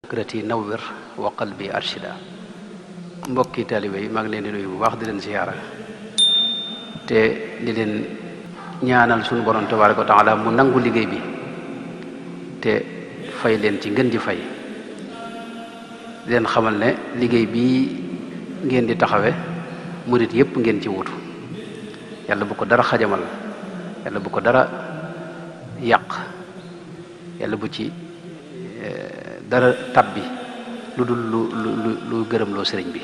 fikrati nawwir wa qalbi arshida. mbokki taalibe yi maa ngi leen di nuyu bu baax di leen ziyaara te di leen ñaanal suñu borom tabaaraka wa taala mu nangu liggéey bi te fay leen ci ngën ji fay. di leen xamal ne liggéey bii ngeen di taxawe murit yépp ngeen ci wutu. yàlla bu ko dara xajamal, yàlla bu ko dara yàq, yàlla bu ci dara tabbi lu dul lu gërëmloo sëriñ bi,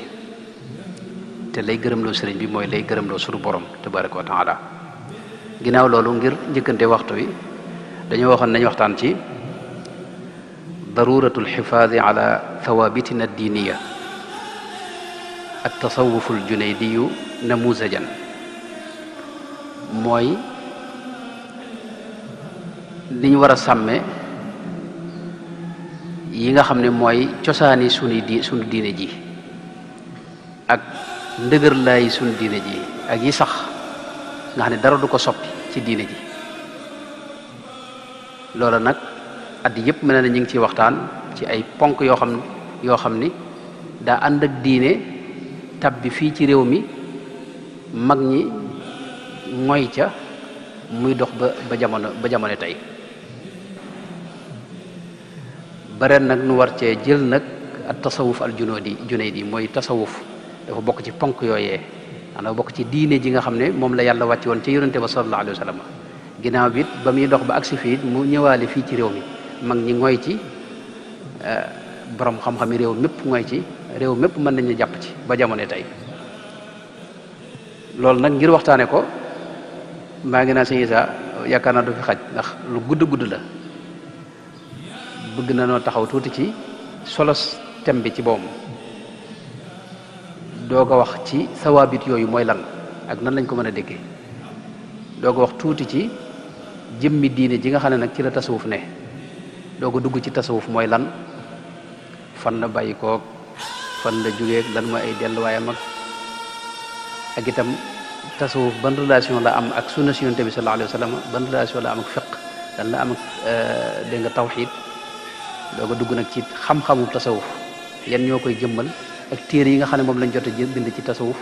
te lay gërëmloo sëriñ bi mooy lay gërëmloo sunu borom tabaraka wa taala. ginnaaw loolu, ngir njëkkante waxtu wi, dañoo waxoon nañ waxtaan ci daruratu alxifaadi ala thawabitina addiiniya at tasawufu aljunaydiyu namuzajan. mooy li ñu war a sàmme yi nga xam ne mooy cosaani sunu diine ji ak ndëgër laay sunu diine ji ak yi sax nga xam ne dara du ko soppi ci diine ji. loola nag at yëpp mel na ñu ngi ciy waxtaan ci ay ponk yoo xam ni daa ànd ak diine tabbi fii ci réew mi, mag ñi mooy ca muy dox ba jamono tey. bareen nag nu war cee jël nag at tasawuf al junaydi mooy tasawuf dafa bokk ci ponk yooyee, dafa bokk ci diine ji nga xam ne moom la yàlla wàcc woon ci yonente ba sallallahu alayhi wa sallam. ginnaaw bi it ba muy dox ba agsi fii mu ñëwaale fii ci réew mi, mag ñi ngoy ci, borom xam-xami réew mépp ngoy ci, réew mépp mën nañu jàpp ci ba jamono tey. loolu nag ngir waxtaane ko, maa ngi naa sëñ Isa yaakaar naa du fi xaj ndax lu gudd la. bëgg na noo taxaw tuuti ci solos thème bi ci boobu, doog a wax ci sawaabit yooyu mooy lan ak nan lañ ko mën a déggee, doog a wax tuuti ci jëmmi diine ji nga xam ne nag ci la tasawuf ne, doog a dugg ci tasawuf mooy lan, fan la bàyyi koog fan la jógee, lan mooy ay delluwaayam ak itam tasawuf ban relation la am ak sunna si yonent bi sallallahu alayhi wa sallam, ban relation la am ak fiqh, lan la am ak dégg nga tawxiid. dooga dugg nag ci xam-xamu tasawuf yan ñoo koy jëmmal ak téere yi nga xam ne moom lañ jot a bind ci tasawuf,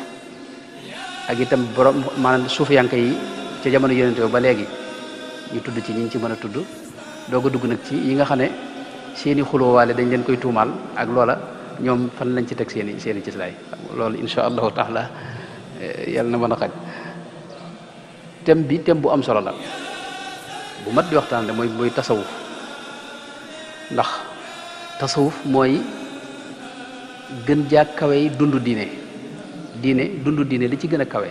ak itam borom maanaam suufiyanke yi ca jamono yonent ba léegi ñu tudd ci ñi ci mën a tudd. dooga dugg nag ci yi nga xam ne seeni xuloowaale dañ leen koy tuumaal ak loola ñoom fan lañ ci teg seeni cislaay. loolu insha allahu taala yàlla na mën a xaj. thème bu am solo la bu mat di waxtaan mooy tasawuf, ndax tasawuf mooy gën jaa kawe dundu diine li ci gën a kawe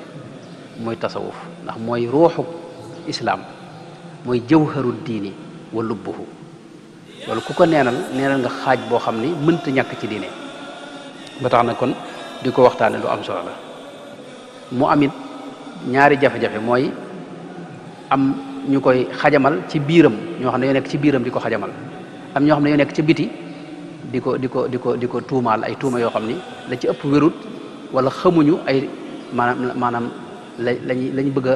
mooy tasawuf, ndax mooy ruuxu islaam, mooy jawharu diini wa lubbuhu. loolu ku ko neenal nga xaaj boo xam ni mënta ñàkk ci diine. ba tax na kon di ko waxtaane lu am solo la. mu amit ñaari jafe-jafe, mooy am ñu koy xajamal ci biiram, ñoo xam ne yoo nekk ci biiram di ko xajamal, am ñoo xam ne yoo nekk ci biti di ko tuumaal ay tuuma yoo xam ni la ci ëpp wérut, wala xamuñu ay maanaam lañ bëgg a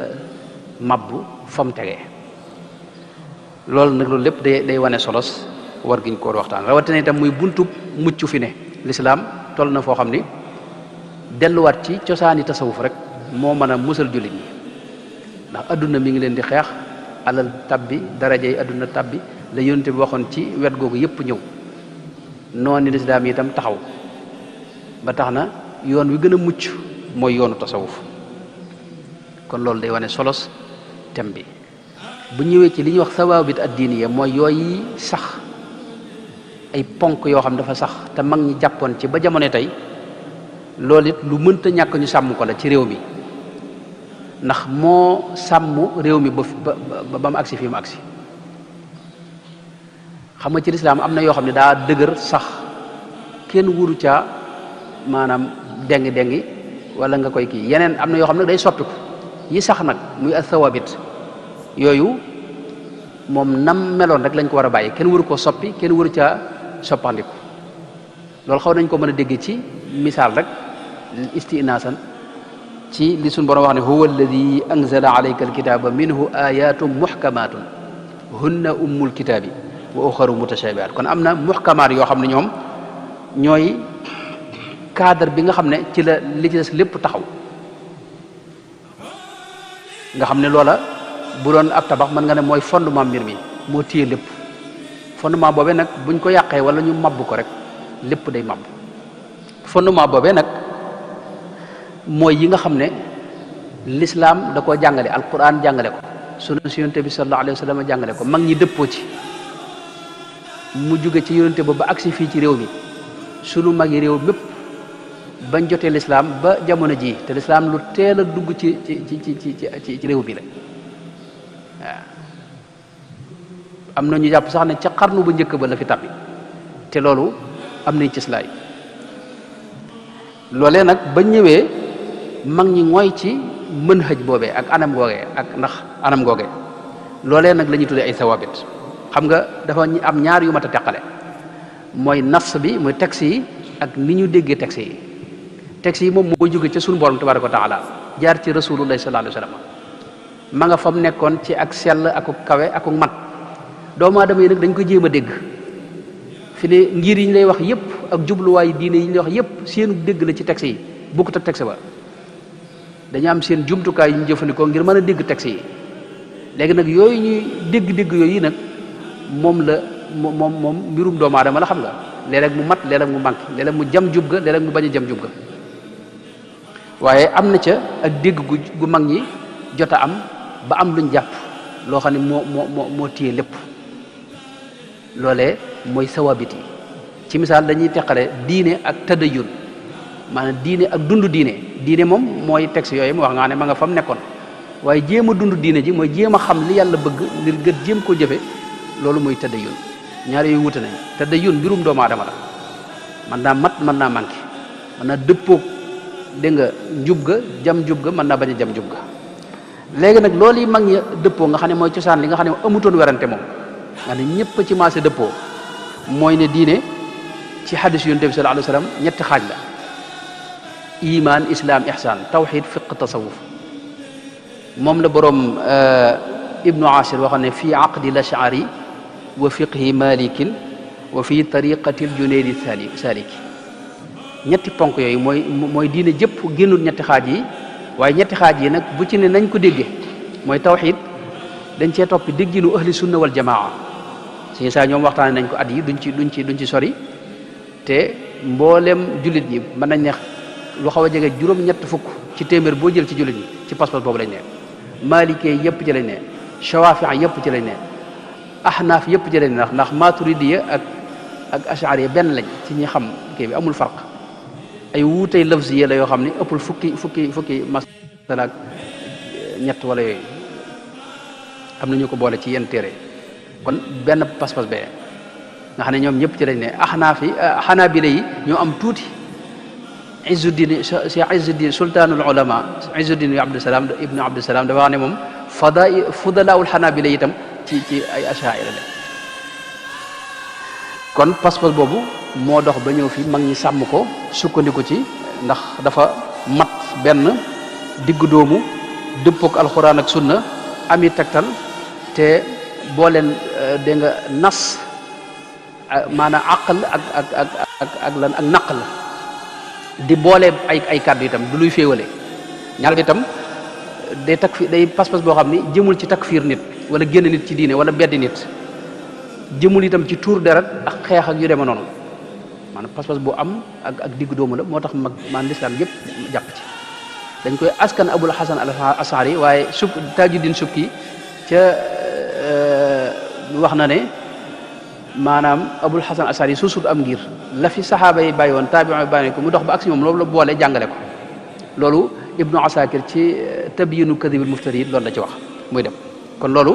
mabbu fam tegee. loolu nag loolu lépp day wane solos war giñ ko waxtaan, rawatina itam muy buntub mucc fi ne. lislaam toll na foo xam ni delluwaat ci cosaani tasawuf rek moo mën a musal jullit ñi, ndax adduna mi ngi leen di xeex, alal tabbi, daraja yi adduna tabbi, la yonent bi waxoon ci wet googu yëpp ñëw, noonu lislaam yi itam taxaw. ba tax na yoon wi gën a mucc mooy yoonu tasawuf. kon loolu day wane solos thème bi. bu ñëwee ci li ñuy wax sawaabit addiiniya, mooy yooyu sax, ay ponk yoo xam dafa sax te mag ñi jàppoon ci ba jamono tey. loolu it lu mënta ñàkk ñu sàmm ko la ci réew mi, ndax moo sàmm réew mi ba mu agsi fii mu agsi. xam nga ci lislaam am na yoo xam ne daa dëgër sax, kenn wuru caa maanaam dengi wala nga koy kii. yeneen am na yoo xam ne day soppiku, yi sax nag muy as-sawaabit yooyu moom nam meloon rek lañ ko war a bàyyi, kenn wuru koo soppi, kenn wuru caa soppandiku. loolu xaw nañ ko mën a dégg ci misaal rek istinaasan ci li suñ borom wax ne huwa alladi anzala alayka alkitaba minhu ayatun muhkamatun hunna ummul kitaabi wa uxaru mutashabihat. kon am na muhkamaat yoo xam ne ñoom ñooy cadre bi nga xam ne ci la li ci des lépp taxaw nga xam ne loola bu doon ab tabax mën nga ne mooy fondement mbir mi moo téye lépp fondement boobee nag buñ ko yàqee wala ñu mabbu ko rek lépp day mabbu fondement boobee nag mooy yi nga xam ne l'islam da koo jàngale alquran jàngale ko sunna si yonente bi sallallahu alayhi wa sallam jàngale ko mag ñi dëppoo ci mu jóge ci yonente ba ba agsi fii ci réew mi sunu mag yi réew mépp bañ jotee l'islam ba jamono ji te l'islam lu teel a dugg ci réew mi la waaw am na ñu jàpp sax ne ca xarnu bu njëkk ba la fi tàbbi te loolu am nañ ci islaay loolee nag ba ñëwee mag ñi mooy ci mën xëj boobee ak anam googee ak ndax anam googee loolee nag la ñuy tuddee ay sawabit xam nga dafa am ñaar yu mat a teqale mooy nas bi mooy texte yi ak ni ñu déggee texte yi moom moo jóge ca suñu borom tabaraka wa taala jaar ci rasulullahi sallallahu alayhi wa sallam ma nga fam nekkoon ci ak sell aku kawe aku mat doomu aadama yi nag dañ ko jéem a dégg fi ne ngir yi ñu lay wax yépp ak jubluwaayu diine yi ñu lay wax yépp seenu dégg la ci texte yi bokkut ak texte ba dañu am seen jumtukaay yu ñu jëfandikoo ngir mën a dégg texte yi léegi nag yooyu ñuy dégg yooyu nag moom mbirum doomu aadama la xam nga léeg-léeg mu mat léeg-léeg mu manqué léeg-léeg mu jam jub ga léeg-léeg mu bañ a jam jub ga waaye am na ca ak dégg gu mag ñi jot a am ba am luñ jàpp loo xam ne moo téye lépp loolee mooy sawabit yi ci misaal dañuy teqale diine ak tadayun maanaam diine ak dund diine moom mooy texte yooyu mu wax nga ne ma nga fa mu nekkoon waaye jéem a dund diine ji mooy jéem a xam li yàlla bëgg ngir gën jéem koo jëfe loolu mooy tadayun ñaar yooyu wute nañ tadayun mbirum doomu aadama la mën naa mat mën naa manqué mën naa dëppoog dégg nga njub ga jam njub ga mën naa bañ a jam njub ga léegi nag loolu yi mag ñi dëppoo nga xam ne mooy cosaan li nga xam ne amutoon werante moom nga ne ñëpp ci maase dëppoo mooy ne diine ci hadis yonent bi sallallahu alayhi wa sallam ñetti xaaj la iman islam ihsan tawxid fiq tasawuf moom la boroom ibnu asir waxoon ne fii aqdi lashari wa fiqhi malikin wa fii tariqati ljunaydi saliki ñetti ponk yooyu mooy diine jëpp génnul ñetti xaaj yi waaye ñetti xaaj yi nag bu ci ne nañ ko déggee mooy tawxid dañ cee toppi dégginu ahli sunna wal jamaa suñu saa ñoom waxtaane nañ ko at yi duñ ci sori te mboolem jullit ñi mën nañ ne lu xaw a jege juróom-ñett fukk ci téeméer boo jël ci jullit ñi ci pas-pas boobu lañ ne maalikee yëpp ci lañ ne shawafia yëpp ci lañ ne ahnaaf yëpp ci lañ ne ndax maturidiya ak ashariya benn lañ ci ñi xam kii bi amul farq ay wuutey lafziya la yoo xam ne ëppul fukki masala ak ñett wala yooyu am na ñu ko boole ci yenn téere kon benn pas-pas bee nga xam ne ñoom ñëpp ci lañ ne ahnaaf yi xanaabila yi ñoo am tuuti Izzuddin Cheikh Izzuddin sultaanul ulama Izzuddin ibnu Abdusalaam dafa wax ne moom fudalaawul xanaabila itam ci ay ashaira la kon pas-pas boobu moo dox ba ñëw fi mag ñi sàmm ko sukkandiku ci ndax dafa mat benn diggu doomu dëppook alxuraan ak sunna ami tegtal te boo leen dégg nga nas maanaam aql ak lan ak naql di boole ay kàddu itam du luy féewale ñaar bi itam day pas-pas boo xam ni jëmul ci takfiir nit wala génn nit ci diine wala beddi nit jëmul itam ci tuur deret ak xeex ak yu deme noonu maanaam pas-pas bu am ak diggu doomu la moo tax mag maanaam lislaam yëpp jàpp ci dañ koy askan abul hasan al ashari waaye tajuddin subki ca wax na ne maanaam abul hasan ashari suusut am ngir la fi saxaaba yi bàyyi woon taabi'u bàyyi ko mu dox ba agsi moom loolu la boole jàngale ko loolu ibnu asakir ci tabyinu kadibil muftari loolu la ci wax muy dem kon loolu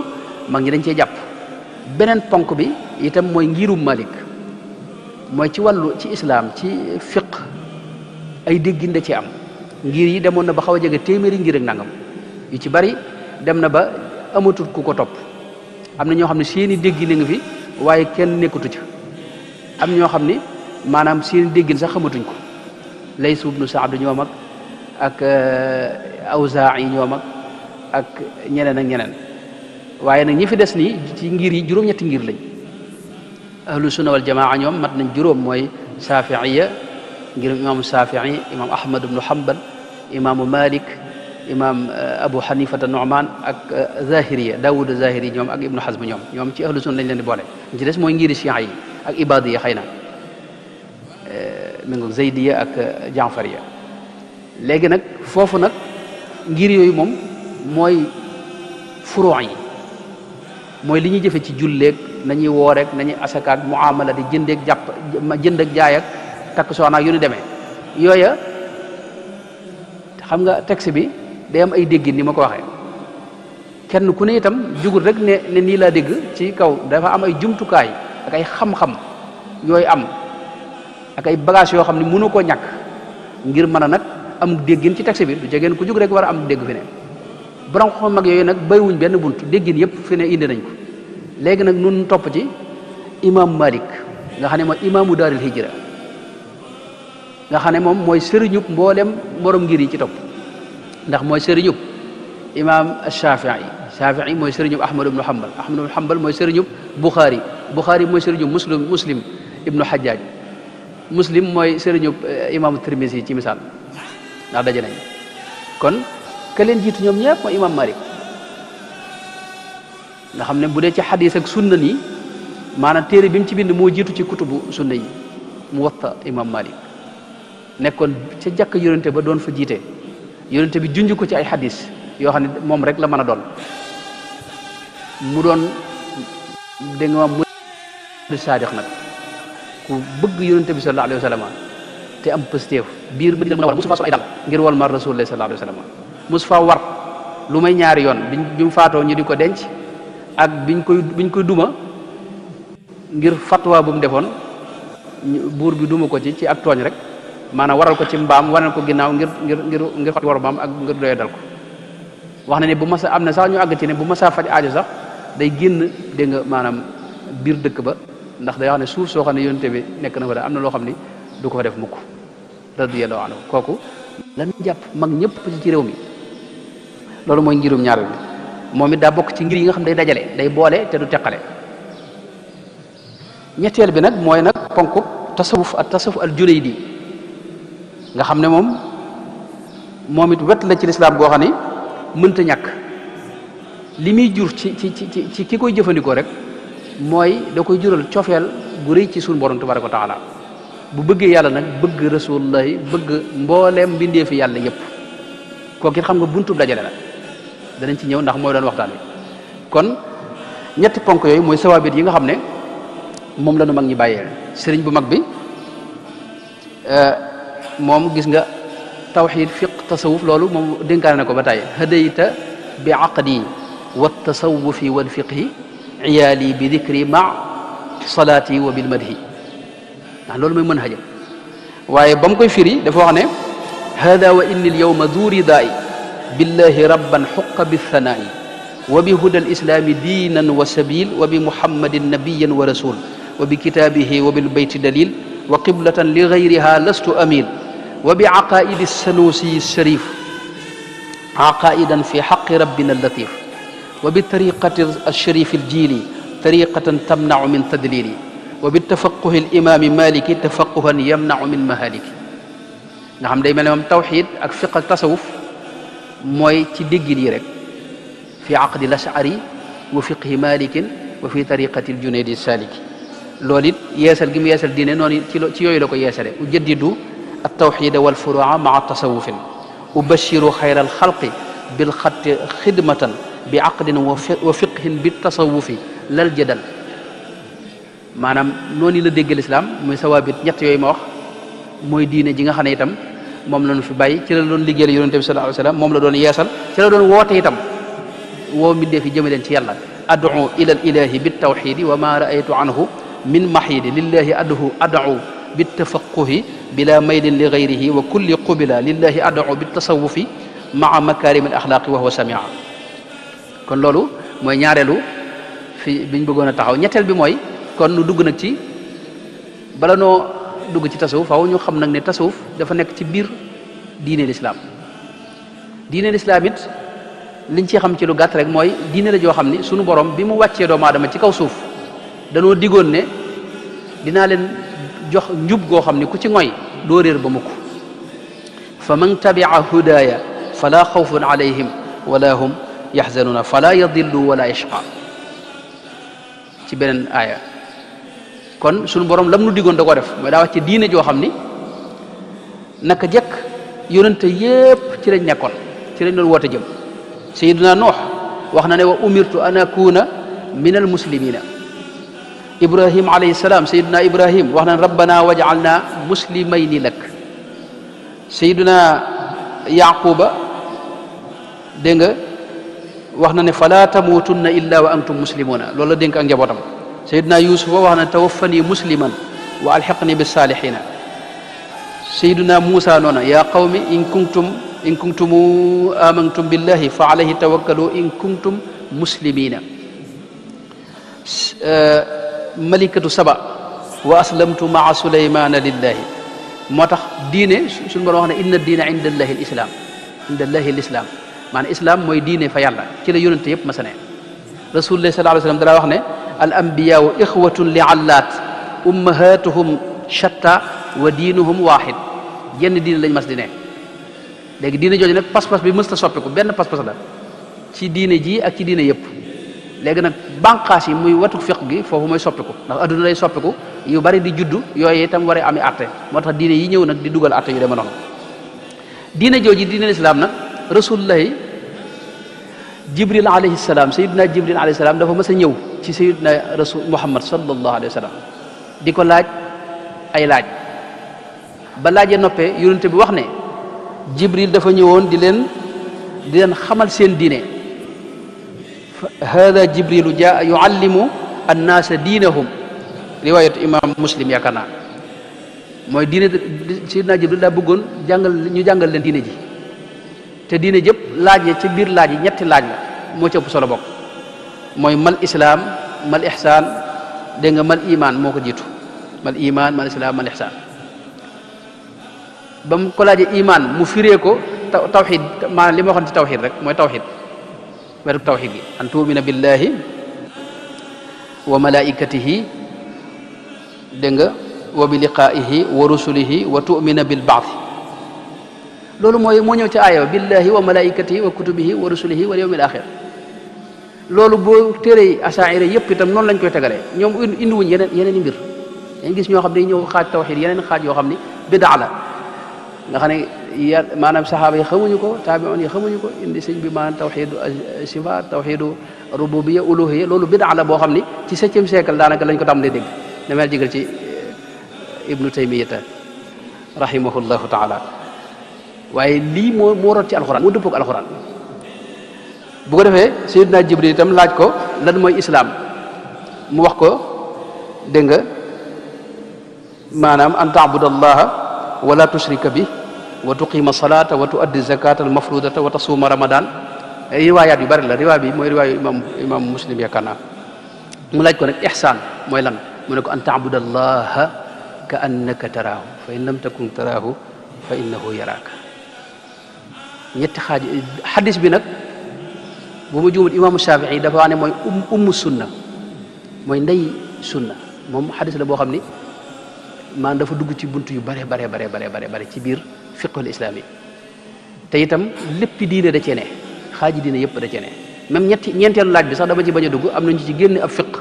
mag ñi dañ cee jàpp beneen ponk bi itam mooy ngirum malik mooy ci wàllu ci islam ci fiq ay déggin da ci am ngir yi demoon na ba xaw a jege téeméeri ngir ak nangam yu ci bari dem na ba amatul ku ko topp am na ñoo xam ne seeni déggin a ngi fi waaye kenn nekkatu ci am ñoo xam ni maanaam seeni déggin sax xamatuñ ko Layth ibn Sa'd ñoom ak Awzaa'i ñoom ak ñeneen waaye nag ñi fi des nii ci ngir yi juróom-ñetti ngir lañ ahlu sunna wal jamaa ñoom mat nañ juróom mooy Saafiiya ngirum imaamu Saafii, imaam Ahmad ibnu Hanbal, imaamu Malik, imaam Abu Hanifata Nu'man ak Zahiriya Daawud Zahiri ñoom ak Ibnu Hazm ñoom ci ahlu sunna lañ leen di boole. ñu ci des mooy ngiri Shi'a yi ak Ibadiya xëy na mi ngi Zaydiya ak Jaafariya. léegi nag foofu nag ngir yooyu moom mooy furuu yi mooy li ñuy jëfe ci julleeg nañuy wooreek nañuy asakaak muamala di jëndeeg jënd ak jaay ak takk soxna ak yu ni demee yooya xam nga texte bi day am ay déggin ni ma ko waxee kenn ku ne itam jugut rek ne nii laa dégg ci kaw dafa am ay jumtukaay ak ay xam-xam yooyu am ak ay bagage yoo xam ne mënu koo ñàkk ngir mën a nag am déggin ci texte bi du jegeen ku jug rek war a am dégg fi ne borom xam mag yooyu nag bàyyiwuñ benn bunt déggin yëpp fi ne indi nañ ko léegi nag nun topp ci imam Malik nga xam ne mooy imaamu daaril hijra nga xam ne moom mooy sëriñub mboolem borom ngir yi ci topp ndax mooy sëriñub imam Shafii mooy sëriñub Ahmad ibnu Hanbal mooy sëriñub Bukhari mooy sëriñub Muslim ibnu Hajjaj Muslim mooy sëriñub imaamu Tirmisi ci misaal ndax daje nañ kon ka leen jiitu ñoom ñëpp mooy imam Malik nga xam ne bu dee ci xadis ak sunna nii maanaam téere bi mu ci bind moo jiitu ci kutubu sunna yi Muwatta imam Malik nekkoon ca jàkk yonente ba doon fa jiite yonente bi junj ko ci ay xadis yoo xam ne moom rek la mën a doon mu doon da nga mu saadiq nag ku bëgg yonente bi sallallahu alayhi wa sallam te am pëstéef biir bi la war musu fa sol ay dal ngir wal mar rasulullah sallallahu alayhi wa sallam musu fa war lu may ñaari yoon bi mu faatoo ñu di ko denc ak biñ koy duma ngir fatwa bu mu defoon buur bi duma ko ci ak tooñ rek maanaam waral ko ci mbaam waral ko ginnaaw ngir xot war mbaam ak ngir doye dal ko wax na ne bu masa am na sax ñu àgg ci ne bu masa faj aajo sax day génn dégg nga maanaam biir dëkk ba ndax day wax ne suuf soo xam ne yonte bi nekk na fa da am na loo xam ni du ko fa def mukk radiyallahu anhu kooku lan jàpp mag ñëpp ci réew mi loolu mooy ngirum ñaar bi moom it daa bokk ci ngir yi nga xam day dajale day boole te du teqale ñetteel bi nag mooy nag ponk tasawuf al julaydi nga xam ne moom it wet la ci lislaam goo xam ne mënta ñàkk li muy jur ci ki koy jëfandikoo rek mooy da koy jural cofeel gu rëy ci suñu borom tabaraka wa taala bu bëggee yàlla nag bëgg rasulullahi bëgg mbooleem mbindee fi yàlla yépp kooku it xam nga buntub dajale la danañ ci ñëw ndax mooy doon waxtaan wi kon ñetti ponk yooyu mooy sawaabit yi nga xam ne moom la nu mag ñi bàyyee sëriñ bu mag bi moom gis nga tawxid fiq tasawuf loolu moom dénkaane na ko ba tàyyi hadayta bi aqdi wa tasawufi wal fiqhi iyaali bi dikri ma salaati wa bil madhi ndax loolu mooy mën hajam waaye ba mu koy firi dafa wax ne hada wa inni al yawma du ridaai billahi rabban xuqa bithanaa'i wa bi huda al islaami diinan wa sabil wa bi muhammadin nabiyan wa rasul wa bi kitaabihi wa bil bayti dalil wa qiblatan li gayriha lastu amil wa bi aqaidi sanusi sharif aqaidan fi xaqi rabbina latif wa bi tariqati alsharif aljili tariqatan tamnau min tadlili wa bi tafaquhi alimami maliki tafaquhan yamnau min mahaliki nga xam day mel ne moom tawxid ak fiq ak tasawuf mooy ci déggin yi rek fi aqdi lashari wa fiqhi malikin wa fi tariqati aljunaydi saliki loolu it yeesal gi mu yeesal diine noonu ci yooyu la ko yeesale ujaddidu altawxida walfurua maa tasawufin ubashiru xayra alxalqi bilxatti xidmatan bi aqdin wa fiqhin bi tasawufi lal jadal maanaam noonu la dégg lislaam muy sawaabit ñett yooyu ma wax mooy diine ji nga xam ne itam moom la ñu fi bàyyi ci la doon liggéeyal yonente bi sallallahu alayhi wa sallam moom la doon yeesal ci la doon woote itam woo mbindee fi jëme leen ci yàlla adu ila al ilahi bitawxidi wa ma raaytu anhu min mahidi lillahi adu bitafaquhi bila maylin li gayrihi wa kulli qubila lillahi adu bitasawufi maa makarim al axlaqi wa huwa samia kon loolu mooy ñaareelu fi biñ bëggoon a taxaw ñetteel bi mooy kon nu dugg nag ci bala noo dugg ci tasawuf faaw ñu xam nag ne tasawuf dafa nekk ci biir diine lislaam it liñ ci xam ci lu gàtt rek mooy diine la joo xam ni sunu borom bi mu wàccee doomu aadama ci kaw suuf danoo digoon ne dinaa leen jox njub goo xam ni ku ci ngoy doo réer ba mukk fa man tabia hudaaya fala xawfun alayhim wala hum yaxzanuuna fala yadillu wala yashqa ci beneen aaya kon suñu borom lam nu diggoon da ko def mooy daa wax ci diine joo xam ni naka jekk yonente yépp ci lañ nekkoon ci lañ doon woote jëm sayiduna nuux wax na ne wa umirtu an akuna min al muslimina ibrahim alayhi salaam sayiduna ibrahim wax na rabbana waj'alna muslimayni lak sayiduna yaquba dégg nga wax na ne fala tamutunna illa wa antum muslimuna loolu la dénk ak njabootam sayiduna yusufa wax na tawaffani musliman wa alhiqni bis salihina sayiduna Muusa noona yaa qawmi in kuntum amantum billahi fa alayhi tawakkalu in kuntum muslimina malikatu saba wa aslamtu maa sulaymana lillahi moo tax diine suñu borom wax ne inna diina inda allahi alislam inda allahi alislam maanaam islam mooy diine fa yàlla ci la yonente yëpp ma sa ne rasulullah sallallahu alayhi wa sallam dara wax ne al anbiyaau ixwatun li allaat ummahatuhum shatta wa diinuhum waaxid jenn diine lañ mas di ne léegi diine jooju nag pas-pas bi mës ta soppiku benn pas-pas la ci diine ji ak ci diine yëpp léegi nag bànqaas yi muy watu fiq gi foofu mooy soppiku ndax adduna lay soppiku yu bari di juddu yooyu itam war a ami atte moo tax diine yi ñëw nag di dugal atte yu deme noonu diine jooju diine lislaam nag rasulullahi jibril alayhi salaam sayidina jibril alayhi salaam dafa mës a ñëw ci sayidina rasul muhammad sallallahu alayhi wa sallam di ko laaj ay laaj ba laajee noppee yonente bi wax ne jibril dafa ñëwoon di leen xamal seen diine hada jibrilu jaa yuallimu annaasa diinahum riwayat imam muslim yaakaar naa mooy diine sidna jibril daa bëggoon ñu jàngal leen diine ji te diine jëpp laaj ya ci biir laaj yi ñetti laaj la moo ci ëpp solo bokk mooy mal islaam mal ihsaan dégg nga mal iman moo ko jiitu mal iman mal islaam mal ihsaan ba mu ko laajee iman mu firee ko tawxid maanaam li ma waxoon ci tawxid rek mooy tawxid wetu tawxid gi an tuumina billahi wa malaikatihi dégg nga wa bi liqaihi wa rusulihi wa tu'mina bil ba'th loolu mooy moo ñëw ci aaya billahi wa malaikatihi wa kutubihi wa rusulihi wal yawmil axir loolu boo téere asaira yëpp itam noonu lañ koy tegalee ñoom indi wuñ yeneen i mbir dañ gis ñoo xam ne ñëw xaaj tawxid yeneen xaaj yoo xam ni bidaa la nga xam ne maanaam saxaaba yi xamuñu ko taabi'un yi xamuñu ko indi sëñ bi maanaam tawxidu sifaat tawxidu rububiyya uluhiyya loolu bidaa la boo xam ni ci 7e siècle daanaka lañ ko tàmbalee dégg damel jigal ci ibnu taymiyata rahimahullahu taala waaye lii moo rot ci alxuraan moo dëppoog alxuraan bu ko defee sayyidina jibril itam laaj ko lan mooy islaam mu wax ko dégg nga maanaam an ta'budallaha wala tushrika bi wa tuqima salata wa tuaddi zakata al mafrudata wa tasuma ramadan ay riwaayaat yu bari la riwaay bi mooy riwaayu imam muslim yaakaar naa mu laaj ko nag ihsaan mooy lan mu ne ko an ta'budallaha ka annaka taraahu fa in lam takun taraahu fa innahu yaraaka ñetti xaaj xadis bi nag bu ma juumut imaamu Shafii dafa wax ne mooy ummu sunna mooy ndey sunna moom xadis la boo xam ni maanaam dafa dugg ci bunt yu bare bare ci biir fiqhul islaam yi te itam léppi diine da cee ne xaaji diine yëpp da cee ne même ñeenteelu laaj bi sax dama ci bañ a dugg am nañu ci génne ab fiq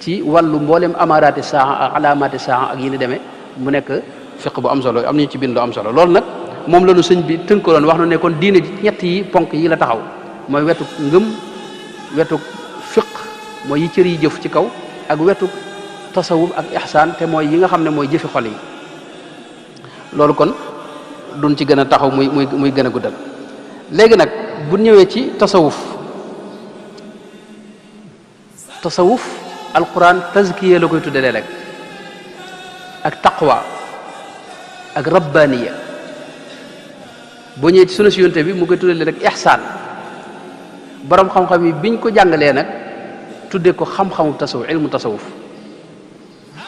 ci wàllu mboolem amaaraati saa ak alaamaati saa ak yi ni demee mu nekk fiq bu am solo am nañu ci bind lu am solo loolu nag moom la ñu sëñ bi tënkaloon wax na ne kon diine ji ñett yi ponk yi la taxaw mooy wetu ngëm wetu fiq mooy yi cër yi jëf ci kaw ak wetu tasawuf ak ihsaan te mooy yi nga xam ne mooy jëfi xol yi loolu kon duñ ci gën a taxaw muy gën a guddal léegi nag bu ñëwee ci tasawuf alquran tazkiya la koy tudde léeg-léeg ak taqwa ak rabbaniya boo ñëwee ci sunu si yonte bi mu koy tuddee rek ihsaan borom xam-xam yi biñ ko jàngalee nag tuddee ko xam-xamu tasawuf ilmu tasawuf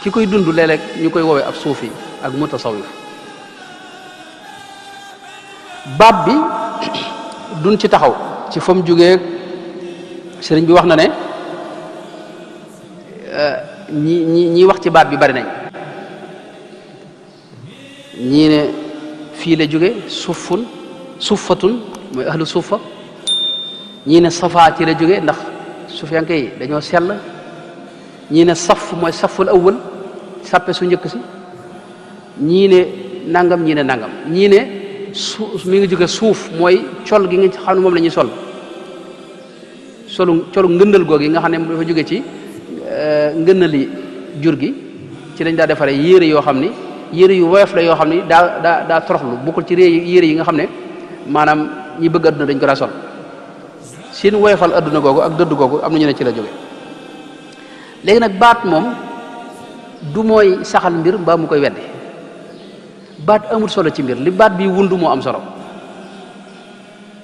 ki koy dund léeg-léeg ñu koy woowee ab suufi ak mutasawif baat bi duñ ci taxaw ci fa mu jógee sëriñ bi wax na ne ñi wax ci baat bi bari nañ ñii ne fii la jóge suffatun mooy ahlu suffa, ñii ne safa ci la jóge ndax sufiyanke yi dañoo sell, ñii ne saf mooy saful awwal sàppe su njëkk si, ñii ne nangam ñii ne nangam, ñii ne mi ngi jóge suuf mooy col gi nga xam ne moom la ñuy sol, colu ngëndal googu yi nga xam ne dafa jóge ci ngëndali jur gi, ci lañ daa defaree yére yoo xam ni yére yu woyof la yoo xam ni daa toroxlu bokkul ci yére yi nga xam ne maanaam ñi bëgg adduna dañ ko daa sol. seen woyofal adduna googu ak dëdd googu am na ñu ne ci la jóge. léegi nag baat moom du mooy saxal mbir mbaa mu koy weddi, baat amul solo ci mbir, li baat bi wundu moo am solo.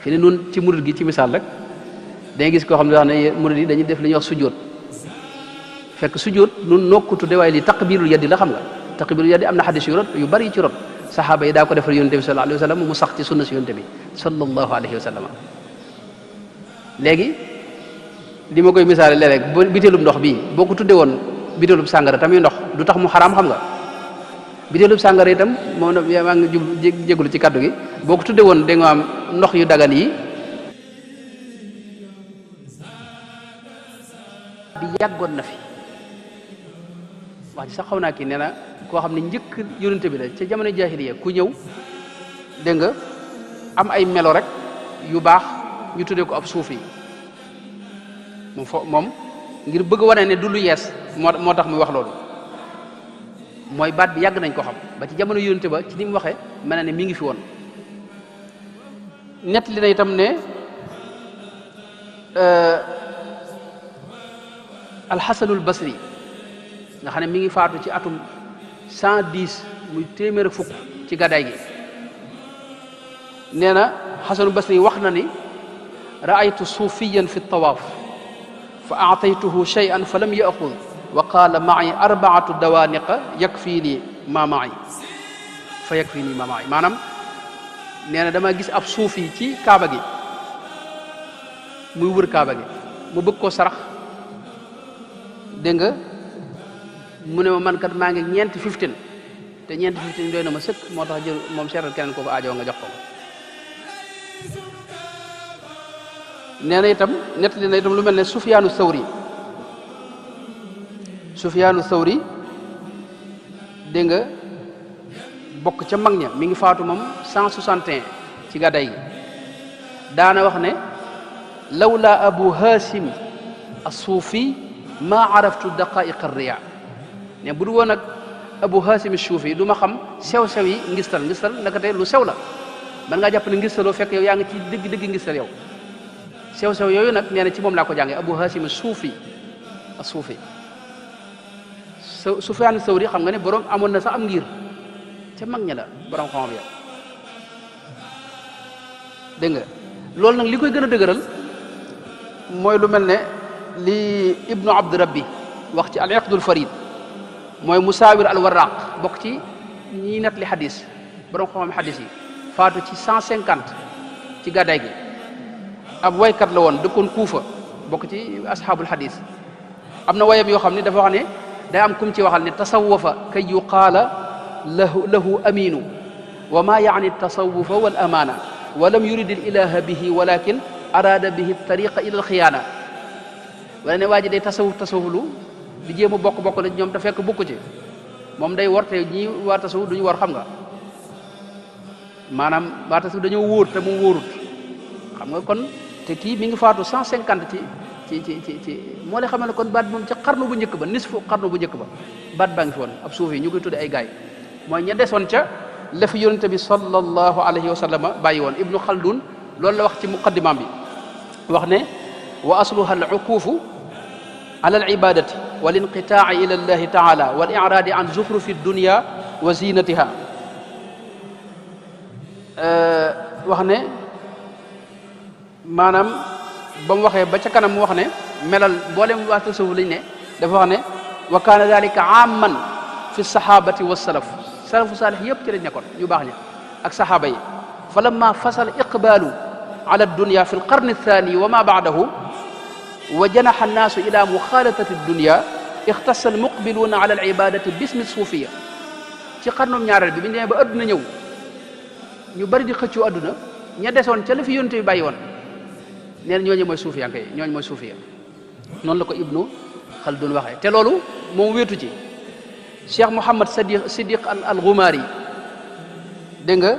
fi ne nun ci murid gi ci misaal rek dangay gis koo xam ne wax ne murid yi dañuy def li ñuy wax sujjóot, fekk sujjóot nun noo ko tudde waaye li taqbirul yaddi la, xam nga taqbirul yaddi am na xadis yu bari ci rot, saxaaba yi daa ko defal yonente bi sallallahu alayhi wa sallam, mu sax ci sunna si yonente bi sallallahu alayhi wa sallam. léegi li ma koy misaale léeg-léeg biteelub ndox bii boo ko tudde woon biteelub sàngara tamit ndox du tax mu xaraam, xam nga biteelub sàngara itam moom na maa ngi jéglu ci kaddu gi, boo ko tudde woon da nga am ndox yu dagan yi bi yàggoon na fi wax ji sax xaw naa kii nee na koo xam ne njëkk yonente bi la ca jamono jaahiliya ku ñëw dégg nga am ay melo rek yu baax ñu tuddee ko ab suufi moom ngir bëgg wane ne du lu yees moo tax muy wax loolu. mooy baat bi yàgg nañ ko xam ba ci jamono yonente ba ci ni mu waxee mel na ne mi ngi fi woon. nett li na itam ne alxasanul basri nga xam ne mi ngi faatu ci atum 110 muy téeméer ak fukk ci gàddaay gi, nee na xasanul basri wax na ni raaytu suufiyan fi tawaaf fa aataytuhu shay'an fa lam yaxud wa qaala ma'i arbaatu dawaaniqa yakfiini ma ma'i fa yakfiini ma ma'i. maanaam nee na dama gis ab suufi ci kaaba gi muy wër kaaba gi mu bëgg koo sarax, dégg nga mu ne ma man kat maa ngi ñeenti 15 te ñeenti 15 doy na ma sëkk, moo tax jël moom seetal keneen kooku aajoo nga jox ko. nee na itam nettali na itam lu mel ne Sufyaanu Sawri dégg nga bokk ca mag ña mi ngi faatu moom 161 ci gàddaay gi, daana wax ne lawla abu hasim as-suufi ma araftu daqaiq ar-riya, ne bu du woon ak abu hasim as-suufi du ma xam sew-sew yi ngistal naka tey lu sew la, man ngaa jàpp ne ngistaloo fekk yow yaa ngi ci dëgg ngistal yow. sew-sew yooyu nag nee na ci moom laa ko jàngee abu hasim as-suufi Sufyaan Sawri xam nga ne borom amoon na sax am ngir ca mag ña la borom xam-xam ya, dégg nga loolu nag li koy gën a dëgëral mooy lu mel ne li ibnu abd rabbi wax ci al iqdul farid, mooy musaawir al warraq bokk ci ñi net li xadis borom xam-xam xadis yi, faatu ci 150 ci gàddaay gi. ab waykat la woon dëkkoon Kuufa bokk ci asxaabul xadis. am na wayam yoo xam ne dafa wax ne day am kum ci waxal ne tasawafa kay yuqaala lahu aminu wa ma yaani tasawufa wal amaana wa lam yurid al ilaha bihi walakin arada bihi tariqa ila al xiyaana. wala ne waa ji day tasawuflu di jéem a bokk la ñoom te fekk bokku ci moom day worte ñi waa tasawuf duñu war, xam nga maanaam waa tasawuf dañoo wóor te mu wóorut, xam nga kon te kii mi ngi faatu 150 ci moo lay xamal ne kon baat moom ci xarnu bu njëkk ba nisfu xarnu bu njëkk ba baat baa ngi fi woon. ab suuf yi ñu koy tudde ay gaay mooy ña desoon ca la fi yonente bi sallallahu alayhi wa sallam bàyyi woon. ibnu xaldun loolu la wax ci muqaddimaam bi, wax ne wa asluha al ukuufu ala al ibadati wal inqitaa'i ila allahi taala wal i'raadi an zuxrufi dunya wa zinatiha. wax ne maanaam ba mu waxee ba ca kanam mu wax ne melal mboolem waa tasawuf lañ ne dafa wax ne wa kaana dalika amman fi sahabati wa salafu saalih yëpp ci lañ nekkoon ñu baax ña ak sahaaba yi. fa lamma fasal iqbalu ala dunya fi alqarni athani wa ma baadahu wa janaxa annaasu ila muxaalatati dunya ixtassa almuqbiluuna ala alibadati bismi suufiya. ci xarnoom ñaareel bi ñu demee ba adduna ñëw ñu bari di xëccoo adduna ña desoon ca la fi yonent bi bàyyi woon nee na ñooñu mooy suufiyanke yi ñooñu mooy suufiya noonu la ko Ibnu Khaldun waxee te loolu moom wéetu ci Cheikh Mouhamad Siddiq al Ghumari dégg nga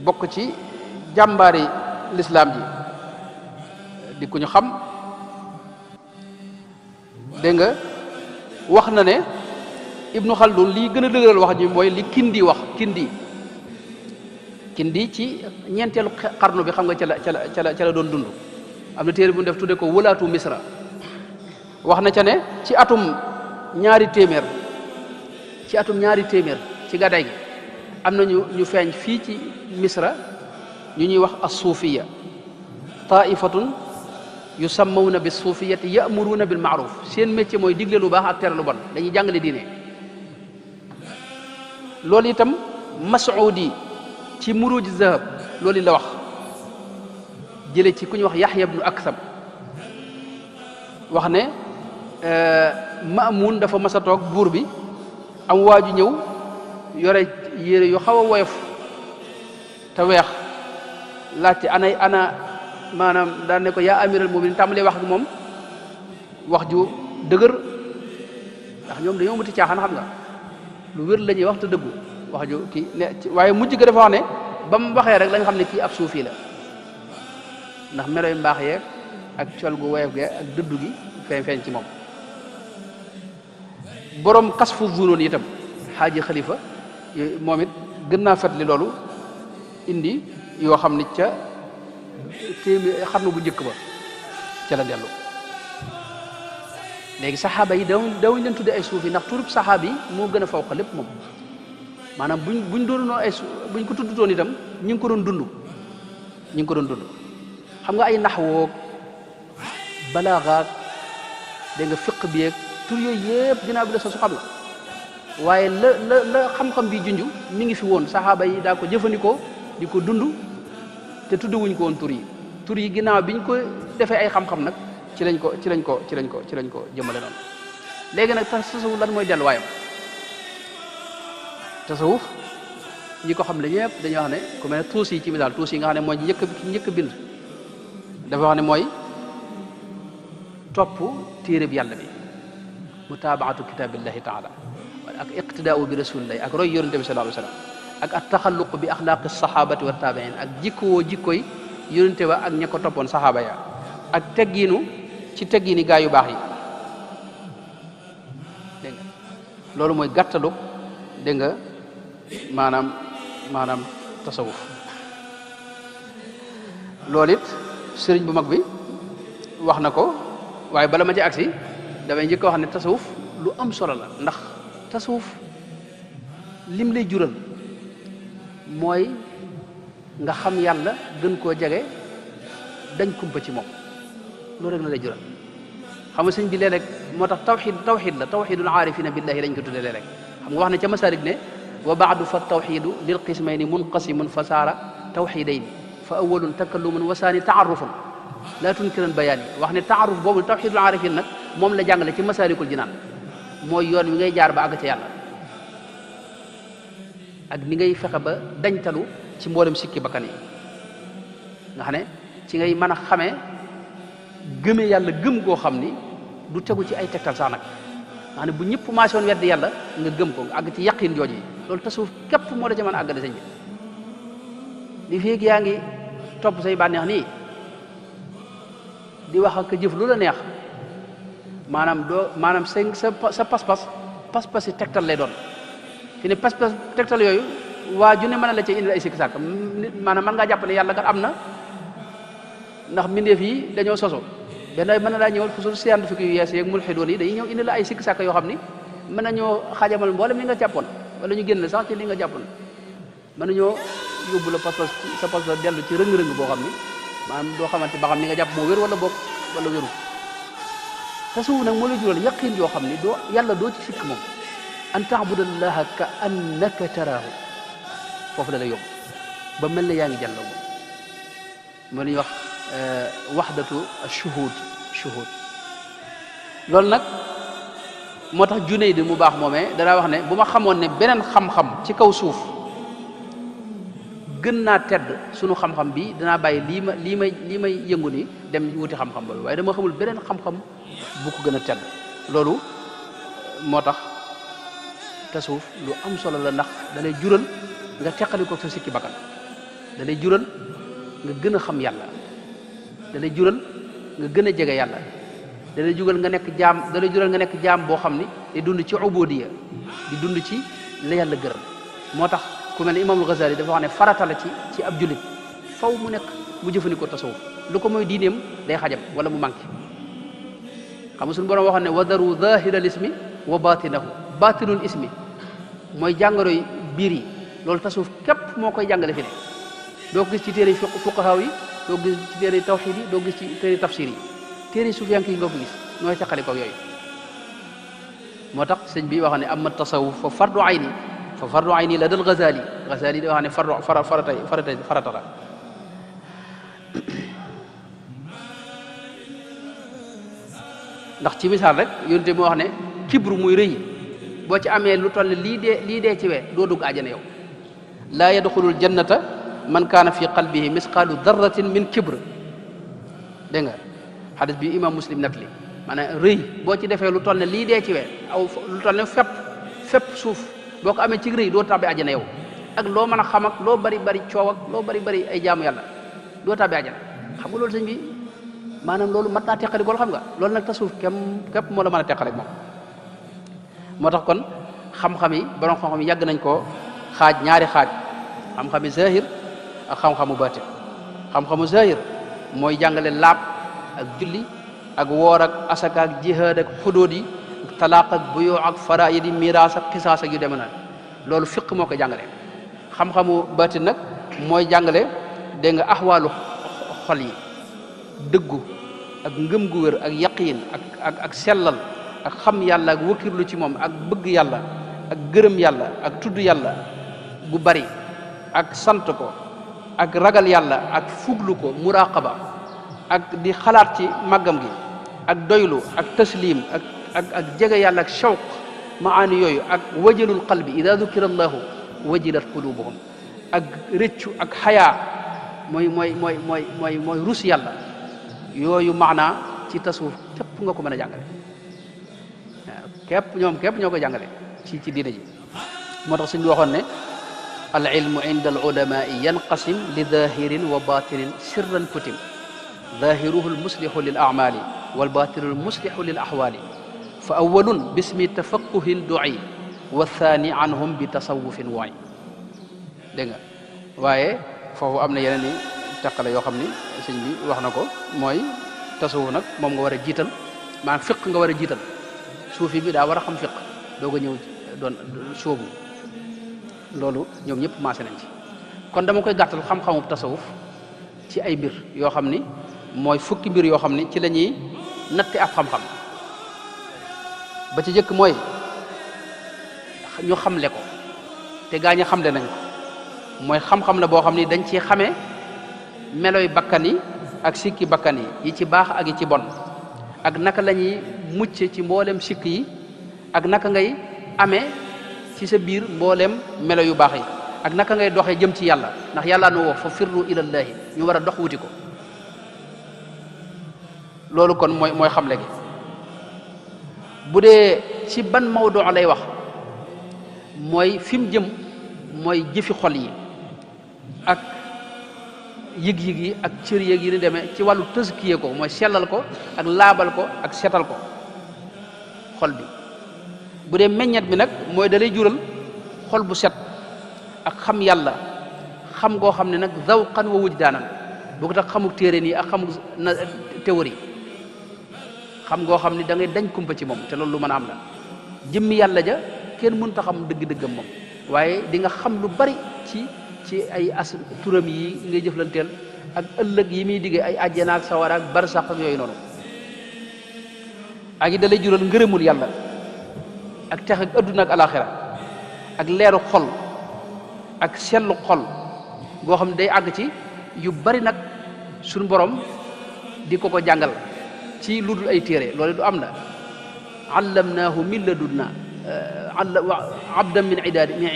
bokk ci jàmbaari lislaam ji di ku ñu xam dégg nga wax na ne Ibnu Khaldun lii gën a dëgëral wax ji mooy li Kindi wax Kindi ci ñeenteelu xarnu bi xam nga ca la doon dund am na téere bu ñu def tudde ko wëlaatu Misra wax na ca ne ci atum ñaari téeméer ci gàddaay gi am na ñu feeñ fii ci Misra ñu ñuy wax as-suufiya taifatun yusammawna bis suufiyati ya'muruna bil ma'ruf seen métier mooy digle lu baax ak tere lu bon dañuy jàngale diine loolu itam Mas'udi ci muruj zahab loolu la wax jële ci ku ñu wax Yaxya ibnu Aksam wax ne Maamun dafa mas a toog buur bi am waaju ñëw yore yére yu xaw a woyof te weex laajte ana maanaam daan ne ko yaa amiral mu'minin tàmbalee wax ak moom wax ju dëgër ndax ñoom dañoo muti caaxaan xam nga lu wér la ñuy wax te dëggu wax ju kii ne waaye mujj ga dafa wax ne ba mu waxee rek la nga xam ne kii ab suufi la ndax meloy mbaax yeeg ak col gu woyof ge ak dëddu gi feeñ ci moom borom kasfu zunoon itam xaaji xalifa moom it gën naa fetli loolu indi yoo xam ni ca xarnu bu njëkk ba ca la dellu léegi saxaaba yi dawuñ leen tudde ay suufi ndax turub saxaaba yi moo gën a fawqa lépp moom maanaam buñ doon buñ ko tuddutoon itam ñi ngi ko doon dund xam nga ay naxwoog balaaxaak dégg nga fiq bi yeeg tur yooyu yëpp ginnaaw bi la sosu xam nga waaye la xam-xam bi junj mi ngi fi woon saxaaba yi daa ko jëfandikoo di ko dund te tudduwuñ ko woon tur yi ginnaaw biñ ko defee ay xam-xam nag ci lañ ko jëmale noonu léegi nag tasawuf lan mooy delluwaayam tasawuf ñi ko xam le ñëpp dañuy wax ne ku mel ne tuus yi ci misaal tuus yi nga xam ne mooy njëkk bind dafa wax ne mooy topp téere bi yàlla bi mutaabaatu kitaabillahi taala ak iqtidaau bi rasulillahi ak roy yonente bi sallallahu alayhi wa sallam ak at taxalluq bi axlaaqi sahabati wa taabiin ak jikkoy yonente ba ak ña ko toppoon saxaaba ya ak teggiini gaa yu baax yi dégg nga loolu mooy gàttalu dégg nga maanaam tasawuf loolu it sëriñ bu mag bi wax na ko waaye bala ma ci agsi damay njëkk a wax ne tasawuf lu am solo la ndax tasawuf lim lay jural mooy nga xam yàlla gën koo jege dañ kumpa ci moom loolu rek la lay jural xam nga sëñ bi léeg-léeg moo tax tawxid la tawxidul aarifina billahi lañ ko tuddee léeg-léeg xam nga wax ne ca masalik ne wa baadu fa tawxidu lil qismayni munqasimun fa saara tawxidayni fa awalun takallumun wa saani taarufun laa tunkiran bayaan yi wax ne taaruf boobu tawxidul aarifin nag moom la jàngale ci masalikul jinaan mooy yoon wi ngay jaar ba àgg ca yàlla ak ni ngay fexe ba dañtalu ci mboolem sikki bakkan yi nga xam ne ci ngay mën a xamee gëmee yàlla gëm goo xam ni du tegu ci ay tegtal sax nag nga xam ne bu ñëpp maase woon weddi yàlla nga gëm ko nga àgg ci yaqin jooju loolu tasawuf képp moo la ca mën a àggale sëñ bi li feeg yaa ngi topp say bànneex nii di wax ak jëf lu la neex maanaam sa pas-pas yi tegtal lay doon fi ne pas-pas tegtal yooyu waa ju ne mën a la ca indil ay sikki sàkk maanaam mën ngaa jàpp ne yàlla kat am na ndax mbindeef yi dañoo soso benn mën na daa ñëwal fusul scientifique yu yees yeeg mulxidoon yi dañuy ñëw indi la ay sikki sàkk yoo xam ni mën nañoo xaajamal mboolem li nga jàppoon wala ñu génn sax ci li nga jàppoon mën nañoo yóbbu la pas-pas sa pas-pas dellu ci rëng-rëng boo xam ni maanaam doo xamante ba xam ni nga jàpp moo wér wala boog wala wéru tasawuf nag moo lay jural yaqin yoo xam ni yàlla doo ci sikk moom an taabudallaha ka annaka taraahu foofu la lay yóbbu ba mel ne yaa ngi jàll moom moo ñuy wax waxdatu shuhud loolu nag moo tax Junayd mu baax moomee danaa wax ne bu ma xamoon ne beneen xam-xam ci kaw suuf gën naa tedd sunu xam-xam bi danaa bàyyi lii may yëngu ni dem wuti xam-xam boobu waaye dama xamul beneen xam-xam bu ko gën a tedd loolu moo tax tasawuf lu am solo la ndax dalay jural nga teqali ko sa sikki bakkan dalay jural nga gën a xam yàlla dalay jural nga gën a jege yàlla dalay jural nga nekk jaam dalay jural nga nekk jaam boo xam ni di dund ci ubudiya di dund ci la yàlla gërëm moo tax ku mel ne Imaamul Ghazali dafa wax ne farata la ci ab jullit faw mu nekk mu jëfandikoo tasawuf lu ko mooy diineem day xajam wala mu manqué xam nga suñu borom waxoon ne wadaru zahiral ismi wa batinahu batinul ismi mooy jàngoro yi biir yi loolu tasawuf képp moo koy jàngale fi ne doo ko gis ci téere fuqahaa yi doo ko gis ci téere tawxiid yi doo ko gis ci téere tafsir yi téere sufiyanke yi nga ko gis nooy teqali ko yooyu moo tax sëñ bi wax ne amma tasawuf fa fardu ayni la dal Ghazali da wax ne farata la ndax ci misaal rek yonte moo wax ne kibru muy rëy boo ci amee lu toll lii dee ci wee doo dugg àjjana yow laa yadxulul jannata man kaana fi qalbihi misqaalu darratin min kibr dégg nga xadis bi imam Muslim nat li maanaam rëy boo ci defee lu toll ne lii dee ci wee aw lu toll ne fépp suuf boo ko amee ci rëy doo tàbbi àjjana yow ak loo mën a xam ak loo bari coow ak loo bari ay jaamu yàlla doo tàbbi àjjana xam nga loolu sëñ bi maanaam loolu mat naa teqali gool xam nga loolu nag tasawuf képp moo la mën a teqale moom moo tax kon xam-xam yi borom xam-xam yi yàgg nañ koo xaaj ñaari xaaj xam-xami zahir ak xam-xamu baatin xam-xamu zahir mooy jàngale laab ak julli ak woor ak asaka ak jihaad ak xudóod yi ak talaaq ak buyoo ak faraayid yi miraas ak xisaas ak yu demee na loolu fiq moo ko jàngale xam-xamu baatin nag mooy jàngale dégg nga axwaalu xol yi dëggu ak ngëm gu wér ak yaqiin ak sellal ak xam yàlla ak wëkkirlu ci moom ak bëgg yàlla ak gërëm yàlla ak tudd yàlla gu bari ak sant ko ak ragal yàlla ak fuglu ko muraqaba ak di xalaat ci màggam gi ak doylu ak taslim ak jege yàlla ak shawq maani yooyu ak wajalul qalbi ida dukira allahu wajilat qulubuhum ak rëccu ak xayaa mooy rus yàlla yooyu maanaa ci tasawuf képp nga ko mën a jàngale waaw képp ñoo ko jàngale ci diine ji moo tax suñ bi waxoon ne al ilmu inda al ulamai yanqasim li dahirin wa batinin sirran kutim dahiruhu al muslihu lil amali wal batinu al muslihu lil ahwali fa awalun bismi tafaquhin du'i wa thani anhum bi tasawufin waay dégg nga waaye foofu am na yeneen i teqale yoo xam ni sëñ bi wax na ko mooy tasawuf nag moom nga war a jiital maanaam fiq nga war a jiital suufi bi daa war a xam fiq doo ko ñëw doon sóobu loolu ñoom ñëpp maase nañ ci kon dama koy gàttal xam-xamu tasawuf ci ay mbir yoo xam ni mooy fukki mbir yoo xam ni ci la ñuy natte ab xam-xam ba ci jëkk mooy ñu xamle ko te gaa ñi xamle nañ ko mooy xam-xam la boo xam ni dañ ci xamee meloy bakkan yi ak sikki bakkan yi ci baax ak yi ci bon ak naka la ñuy mucce ci mboolem sikk yi ak naka ngay amee ci sa biir mboolem melo yu baax yi ak naka ngay doxee jëm ci yàlla ndax yàlla nu wax fa firru ilallahi ñu war a dox wuti ko loolu kon mooy xamle gi bu dee ci ban mawdu lay wax mooy fi mu jëm mooy jëfi xol yi ak yëg-yëg yi ak cër yëg yi ni demee ci wàllu tëskiye ko mooy sellal ko ak laabal ko ak setal ko xol bi bu dee meññet bi nag mooy dalay jural xol bu set ak xam yàlla xam goo xam ne nag zawqan wa wujdaanan boo ko tax xamuk téere nii ak xamuk théorie xam goo xam ni da ngay dañ kumpa ci moom te loolu lu mën a am la jëmmi yàlla ja kenn mënut a xam dëgg-dëggam moom waaye di nga xam lu bari ci ay turam yi ngay jëflanteel ak ëllëg yi muy diggee ay àjjana ak sawara ak barsax ak yooyu noonu ak yi dalay jural ngërëmul yàlla ak tex ak adduna ak alaxira ak leeru xol ak sellu xol goo xam ne day àgg ci yu bari nag suñu borom di ko jàngal ci lu dul ay téere loolu du am na allamnaahu min ladunna abdan min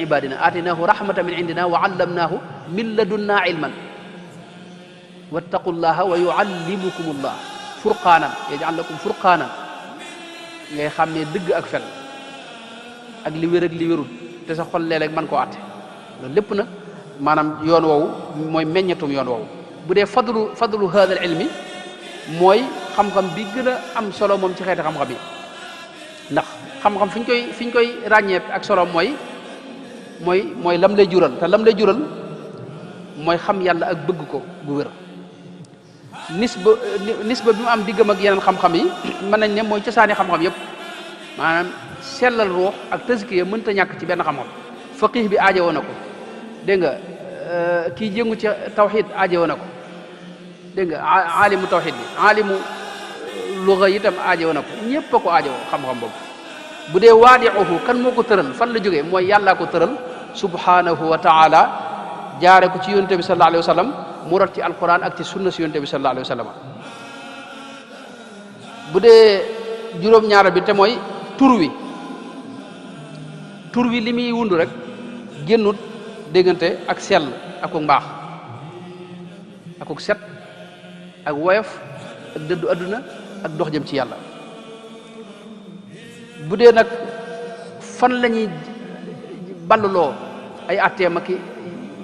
ibadina aataynaahu rahmatan min indina wa allamnaahu min ladunna ilman wattaqullaha wa yuallimukumullah furqaanan yaj'al lakum furqaanan ngay xàmmee dëgg ak fen ak li wér ak li wérul te sa xol léeg-léeg mën koo àtte loolu lépp nag maanaam yoon woowu mooy meññatum yoon woowu bu dee fadlu hada al ilmi mooy xam-xam bi gën a am solo moom ci xeeti xam-xam yi ndax xam-xam fi ñu koy ràññee ak solo mooy lam lay jural te lam lay jural mooy xam yàlla ak bëgg ko gu wér nisba bi mu am diggam ak yeneen xam-xam yi mën nañ ne mooy cosaani xam-xam yëpp maanaam sellal ruux ak tazkiya mënta ñàkk ci benn xam-xam faqih bi aajowoo na ko dégg nga kii jëngu ci tawxid aajowoo na ko dégg nga aalimu tawxid bi aalimu luga itam aajowoo na ko ñëpp a ko aajowoo xam-xam boobu bu dee waadiuhu kan moo ko tëral fan la jógee mooy yàllaa ko tëral subhanahu wa taala jaare ko ci yonente bi sallallahu alayhi wa sallam mu rot ci alquran ak ci sunna si yonente bi sallallahu alayhi wa sallam bu dee juróom-ñaara bi te mooy tur wi li muy wundu rek génnut déggante ak sell akuk mbaax akuk set ak woyof ak dëddu adduna ak dox jëm ci yàlla bu dee nag fan la ñuy balluloo ay atteem ak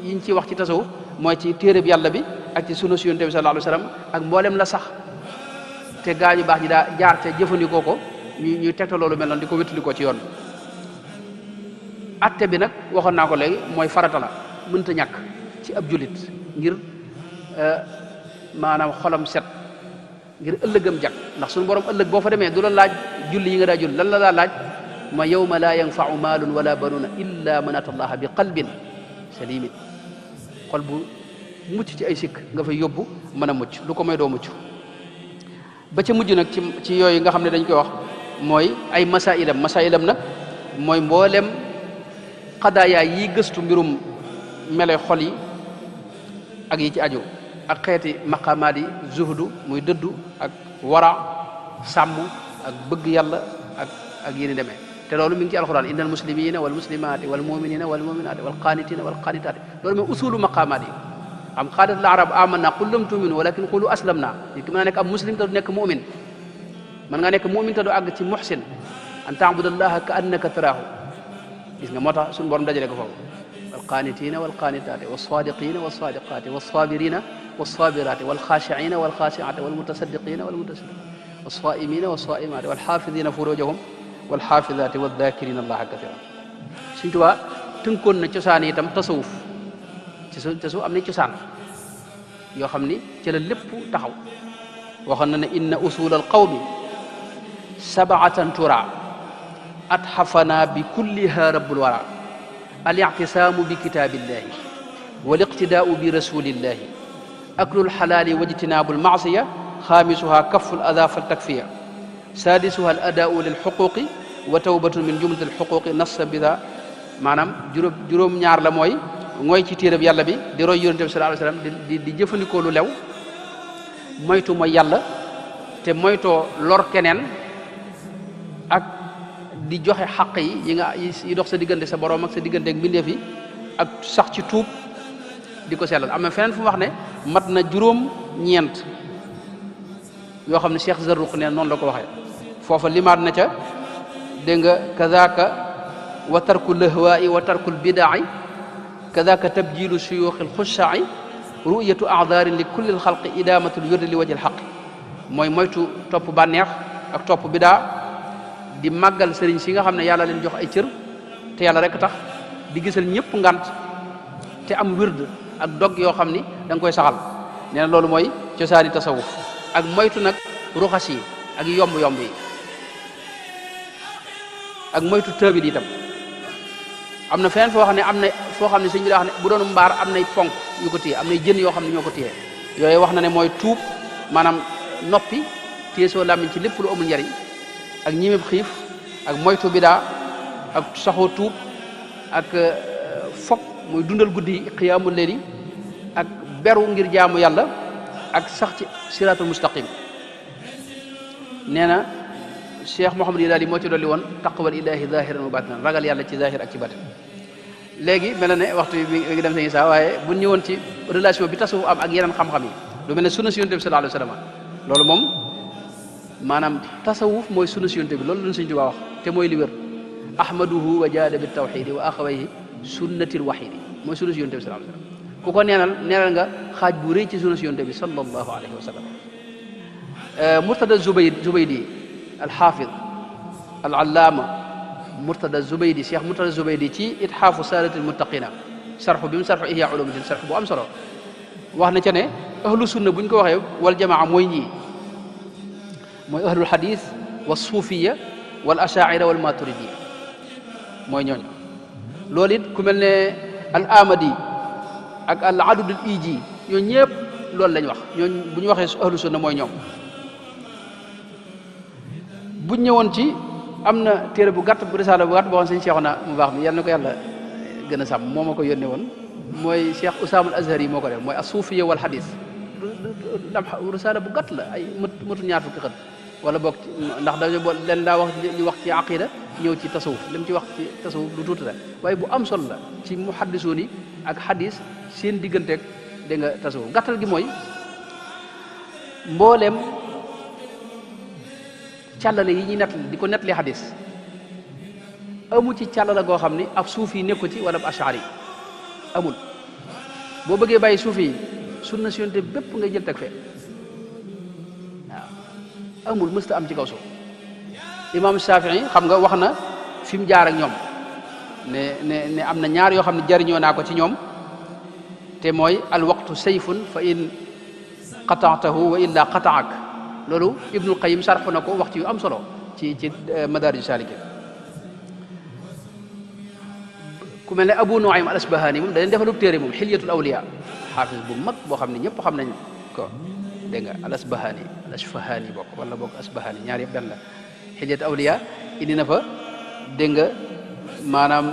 yiñ ci wax ci tasawuf mooy ci téereb yàlla bi ak ci sunna si yonent bi sallallahu alayhi wa sallam ak mboolem la sax te gaa ñu baax ñi daa jaar te jëfandikoo ko ñuy tegta loolu mel noonu di ko wéttalikoo ci yoon atte bi nag waxoon naa ko léegi mooy farata la mënta ñàkk ci ab jullit ngir maanaam xolam set ngir ëllëgam jag ndax suñu borom ëllëg boo fa demee du la laaj julli yi nga daa julli lan la laaj ma yawma laa yanfau maalun wala banuuna illa man ata allaha bi qalbin salimin xol bu mucc ci ay sikk nga fay yóbbu mën a mucc lu ko may doo mucc ba ca mujj nag ci yooyu nga xam ne dañ koy wax mooy ay masailam nag mooy mboolem xadaayaay yi gëstu mbirum mele xol yi ak yi ci aju ak xeeti maqamaat yi zuhdu muy dëddu ak wara sàmm ak bëgg yàlla ak yéni demee te loolu mi ngi ci alquran innal muslimina wal muslimati wal muminina wal muminati wal qanitina wal qanitati loolu mooy usulu maqamaat yi am qaalat al arab amanna qul lam tuminu walakin qulu aslamna nit ki mën a nekk ab muslim te du nekk mumin mën nga nekk mumin te du àgg ci muhsin an taabudallaha ka annaka taraahu gis nga moo tax suñu borom dajale ko foofu wal qanitina wal qanitati was sadiqina was sadiqati was sabirina was sabirati wal khashiina wal khashiati wal mutasaddiqina wal mutasaddiqin was saimina was saimati wal hafidina furujahum wal hafidati wal dhakirina allaha kathiran Sëñ Tuubaa tënkoon na cosaan itam tasawuf am na cosaan yoo xam ni ci la lépp taxaw waxoon na ne inna usul al qawmi sab'atan tura atxafana bi kulliha rabbul wara al i'tisaamu bi kitaabillahi wal iqtidaau bi rasulillahi aklul xalaali wajtinaabu lmaasiya xaamisuha kaful ada fal takfiya saadisuha al adaau lil xuquqi wa tawbatun min jumlati al xuquqi nassa bida maanaam juróom-ñaar la mooy ci téereb yàlla bi di roy yonente bi sallallahu alayhi wasallam di jëfandikoo lu lew moytu mooy yàlla te moytoo lor keneen ak di joxe xaq yi dox sa diggante sa borom ak sa diggante ak mbindeef yi ak sax ci tuub di ko sellal am na feneen fu mu wax ne mat na juróom-ñeent yoo xam ne Cheikh Zarruq ne noonu la ko waxee foofa limaat na ca dégg nga kazaka wa tarku lahwaai wa tarkul bidaai kazaka tabjilu suyuuxi lxushaai ru'yatu a'daarin li kulli lxalqi idaamatul wirdi li wajhi lxaqi mooy moytu topp bànneex ak topp bidaa di màggal sëriñ si nga xam ne yàlla leen jox ay cër te yàlla rek tax di gisal ñëpp ngant te am wird ak dog yoo xam ni da nga koy saxal nee na loolu mooy cosaani tasawuf ak moytu nag ruxas yi ak yomb-yomb yi ak moytu tëbil itam am na feneen foo xam ne sëñ bi daa wax ne bu doon mbaar am nay ponk yu ko téye am nay jën yoo xam ne ñoo ko téye yooyu wax na ne mooy tuub maanaam noppi téye soo làmmiñ ci lépp lu amul njariñ ak ñimib xiif ak moytu bidaa ak saxoo tuub ak fokk muy dundal guddi xiyaamul layli ak beru ngir jaamu yàlla ak sax ci siraatul mustaqim nee na Cheikh Mouhamad Ilaali moo ci dolli woon taqwal ilahi zahiran wa batinan ragal yàlla ci zahir ak ci batin léegi mel na ne waxtu bi mi ngi dem sañi saa waaye bu ñëwoon ci relation bi tasawuf am ak yeneen xam-xam yi lu mel ne sunna si yonent bi sallallahu alayhi wa sallam loolu moom maanaam tasawuf mooy sunna si yonent bi loolu lañ Sëñ Tuubaa wax te mooy li wér ahmaduhu wa jaada bi tawxidi wa axawayhi sunnatil wahidi mooy sunna si yonent bi sallallahu alayhi wa sallam ku ko neenal nga xaaj bu rëy ci sunna si yonent bi sallallahu alayhi wa sallam Murtada Zubaydi alxaafid alallaama Murtada Zubaydi Cheikh Murtada Zubaydi ci itxaafu saadatil muttaqina sarxu bi mu sarxu ihya ulumuddin sarxu bu am solo wax na ca ne ahlu sunna bu ñu ko waxee wal jamaa mooy ñii mooy ahlul xadis wa suufiya wal ashaira wal maturidiya mooy ñooñu loolu it ku mel ne al amadi ak al adudul iji ñooñu ñëpp loolu lañ wax ñooñu bu ñu waxee ahlu sunna mooy ñoom buñ ñëwoon ci am na téere bu gàtt bu risaala bu gàtt boo xam sëñ Cheikh na mu baax mi yàlla na ko yàlla gën a sàmm moo ma ko yónnee woon mooy Cheikh Usaama al Azhari moo ko def mooy as-suufiyya wal xadis risaala bu gàtt la ay mëtu ñaar fukki xët wala boog ndax dañu leen daa wax ñu wax ci aqida ñëw ci tasawuf li mu ci wax ci tasawuf lu tuuti la waaye bu am solo la ci muhaddisuun yi ak xadis seen digganteeg da nga tasawuf gàttal gi mooy mbooleem càllale yi ñuy nettali di ko nettali xadis amu ci càllala goo xam ni ab suufi nekku ci wala ab ashari amul boo bëggee bàyyi suufi yi sunna si yonte bépp ngay jël teg fee waaw amul mësta am ci kaw suuf imam Shafii xam nga wax na fi mu jaar ak ñoom ne am na ñaar yoo xam ne jariñoo naa ko ci ñoom te mooy al waqtu sayfun fa in qataatahu wa illa qataak loolu Ibnul Qayyim sarfu na ko wax ci yu am solo ci Madaarij Saalikiin ku mel ne Abu Nuaym al Asbahani moom da leen defalub téere moom Xilyatul Awliya xaafis bu mag boo xam ne ñëpp xam nañ ko dégg nga al Asbahani bokk wala bokk Asbahani ñaar yëpp benn la Xilyatul Awliya indi na fa dégg nga maanaam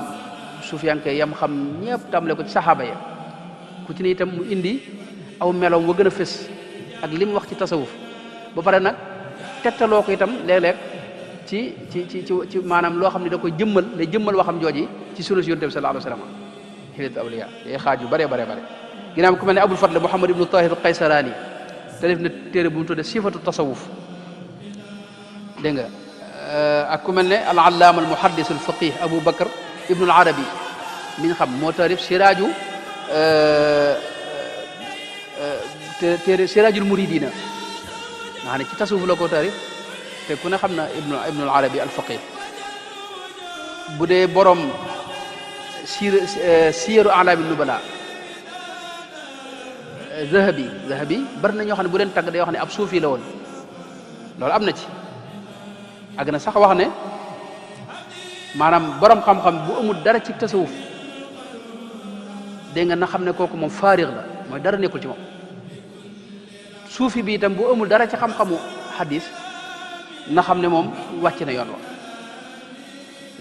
sufiyanke yam xam ñëpp tàmbale ko ci saxaaba ya ku ci ne itam mu indi aw meloom wa gën a fës ak li mu wax ci tasawuf ba pare nag tegtaloo ko itam léeg-léeg ci maanaam loo xam ne da koy jëmmal day jëmmal waxam jooji ci sunna si yonent bi sallallahu alayhi wa sallam Hilyatul Awliya day xaaj yu bare ginnaaw ku mel ne Abul Fadl Muhammad ibnu Tahir Qaysarani te def na téere bu mu tudde sifatu tasawuf dégg nga ak ku mel ne al allaama al muhaddis al faqih Abu Bakr ibnu al Arabi mi ñu xam moo taarif siraaju téere siraajul muridina nga xam ne ci tasawuf la ko taarif te ku ne xam na ibnu al Arabi al faqih bu dee borom siyaru alaami nubala zahabi bari na ñoo xam ne bu leen tagg day wax ne ab suufi la woon loolu am na ci ak na sax wax ne maanaam borom xam-xam bu amul dara ci tasawuf dégg nga na xam ne kooku moom faarix la mooy dara nekkul ci moom suufi bi itam bu amul dara ci xam-xamu xadis na xam ne moom wàcc na yoon wa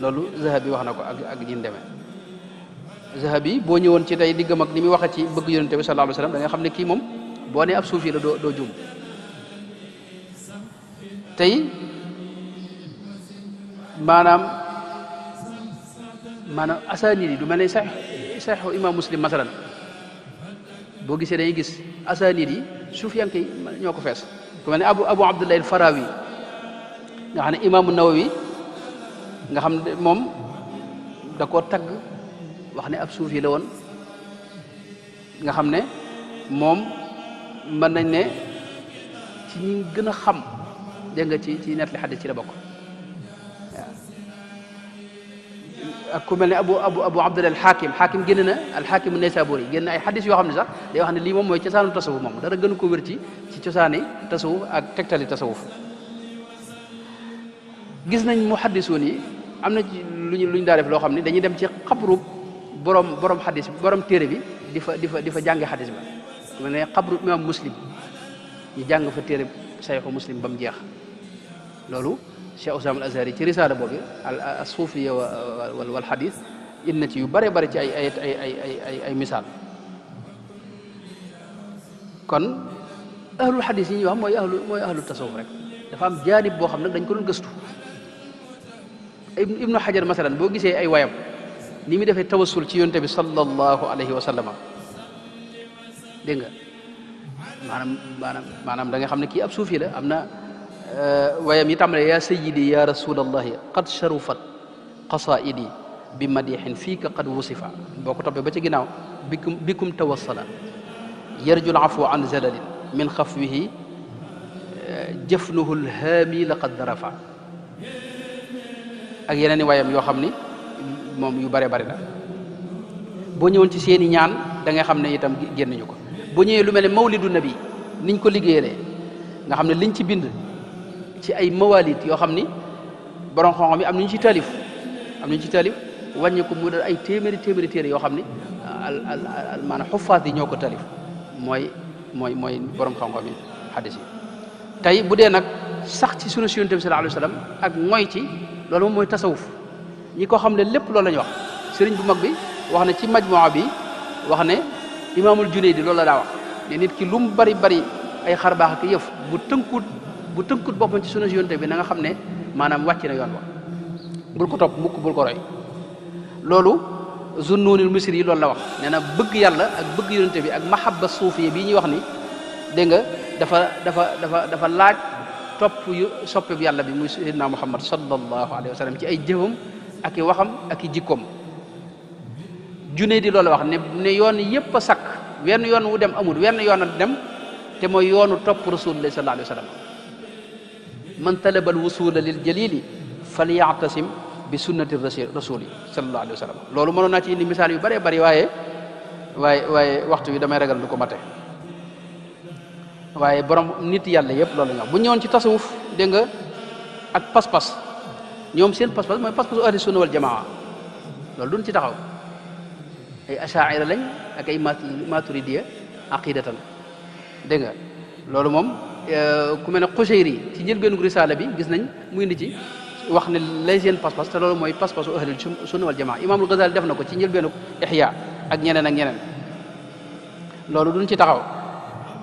loolu zahabi wax na ko ak ñin demee zahabi boo ñëwoon ci tey diggam ak ni muy waxee ci bëgg yonente bi sallallahu alayhi wasallam da nga xam ne kii moom boo nee ab suufi la doo juum tey maanaam asaanid yi du mel ne saxiixu imam muslim masalan boo gisee dañuy gis asaanid yi suufiyanke yi ñoo ko fees ku mel ne abu abdullah al farawi nga xam ne imaamu nawawi nga xam ne moom da koo tagg wax ne ab suufi la woon nga xam ne moom mën nañ ne ci ñi gën a xam dégg nga ci nettali xadis ci la bokk waaw ak ku mel ne abu abdullah alxaakim génn na alxaakim naysaburi génn ay xadis yoo xam ne sax day wax ne lii moom mooy cosaanu tasawuf moom dara gënu ko wér ci cosaani tasawuf ak tegtali tasawuf gis nañ muhaddisuun yi am na ci luñ daa def loo xam ne dañuy dem ci xabru borom xadis borom téere bi di fa jànge xadis ba su mel ne xabru imam muslim ñu jàng fa téere sayxu muslim ba mu jeex loolu Cheikh Usaama al Azhari ci risaala boobu al suufiya wal xadis indi na ci yu bare ci ay misaal kon ahlul xadis yi ñuy wax mooy ahlu tasawuf rek dafa am jaanib boo xam nag dañ ko doon gëstu ibnu xajar masalan boo gisee ay wayam ni mu defee tawassul ci yonte bi sallallahu alayhi wa sallam dégg nga maanaam da nga xam ne kii ab suufi la am na wayam yi tàmbale ya sayyidi ya rasulallahi qad sharufat qasaidi bi madixin fiika qad wusifa boo ko toppee ba ci ginnaaw bikum tawassala yarjul afu an zalalin min xafwihi jëfnuhu lhaami laqad darafa ak yeneen i wayam yoo xam ni moom yu bare bari la boo ñëwoon ci seeni ñaan da nga xam ne itam génnuñu ko boo ñëwee lu mel ne mawlidu nabi niñ ko liggéeyalee nga xam ne liñ ci bind ci ay mawalid yoo xam ni borom xam-xam yi am nañu ci taalif wàññi ko mu dal ay téeméeri téere yoo xam ni maanaam xuffaat yi ñoo ko taalif mooy borom xam-xam yi xadis yi tey bu dee nag sax ci sunu Yonent bi sallallahu alayhi wa sallam ak mooy ci loolu moom mooy tasawuf ñi ko xam ne lépp loolu la ñu wax sëriñ bu mag bi wax ne ci majmuwa bi wax ne imaamul Junaydi loolu la daa wax ne nit ki lu mu bari ay xarbaax ak yëf bu tënkut boppam ci sunu Yonent bi na nga xam ne maanaam wàcc na yoon wa bul ko topp mukk bul ko roy loolu Zunnunil Misri yi loolu la wax nee na bëgg yàlla ak bëgg Yonent bi ak mahabba suufiya bii ñuy wax ni dégg nga dafa laaj topp yu soppe bi yàlla bi muy sayyidina Muhammad sallallahu alayhi wa sallam ci ay jëfam ak i waxam ak i jikkoom Junayd di loolu wax ne yoon yëpp a sakk wenn yoon wu dem amul wenn yoon a dem te mooy yoonu topp rasulullah sallallahu alayhi wa sallam man talaba al wusula lil jalili falyatasim bi sunnati rasuli sallallahu alayhi wa sallam loolu mënoon naa ci indi misaal yu bëree bëri waaye waxtu wi damay ragal du ko mate waaye borom nit yàlla yëpp loolu la ñu wax bu ñëwoon ci tasawuf dégg nga ak pas-pas ñoom seen pas-pas mooy pas-pasu ahli sunna wal jamaa loolu duñ ci taxaw ay achaira lañ ak ay maturidiya aqidatan dégg nga loolu moom ku mel ne Qushayri ci njëlbeenu risaala bi gis nañ mu indi ci wax ne lay seen pas-pas te loolu mooy pas-pasu ahli sunna wal jamaa Imaamul Ghazali def na ko ci njëlbeenu Ihya ak ñeneen loolu duñ ci taxaw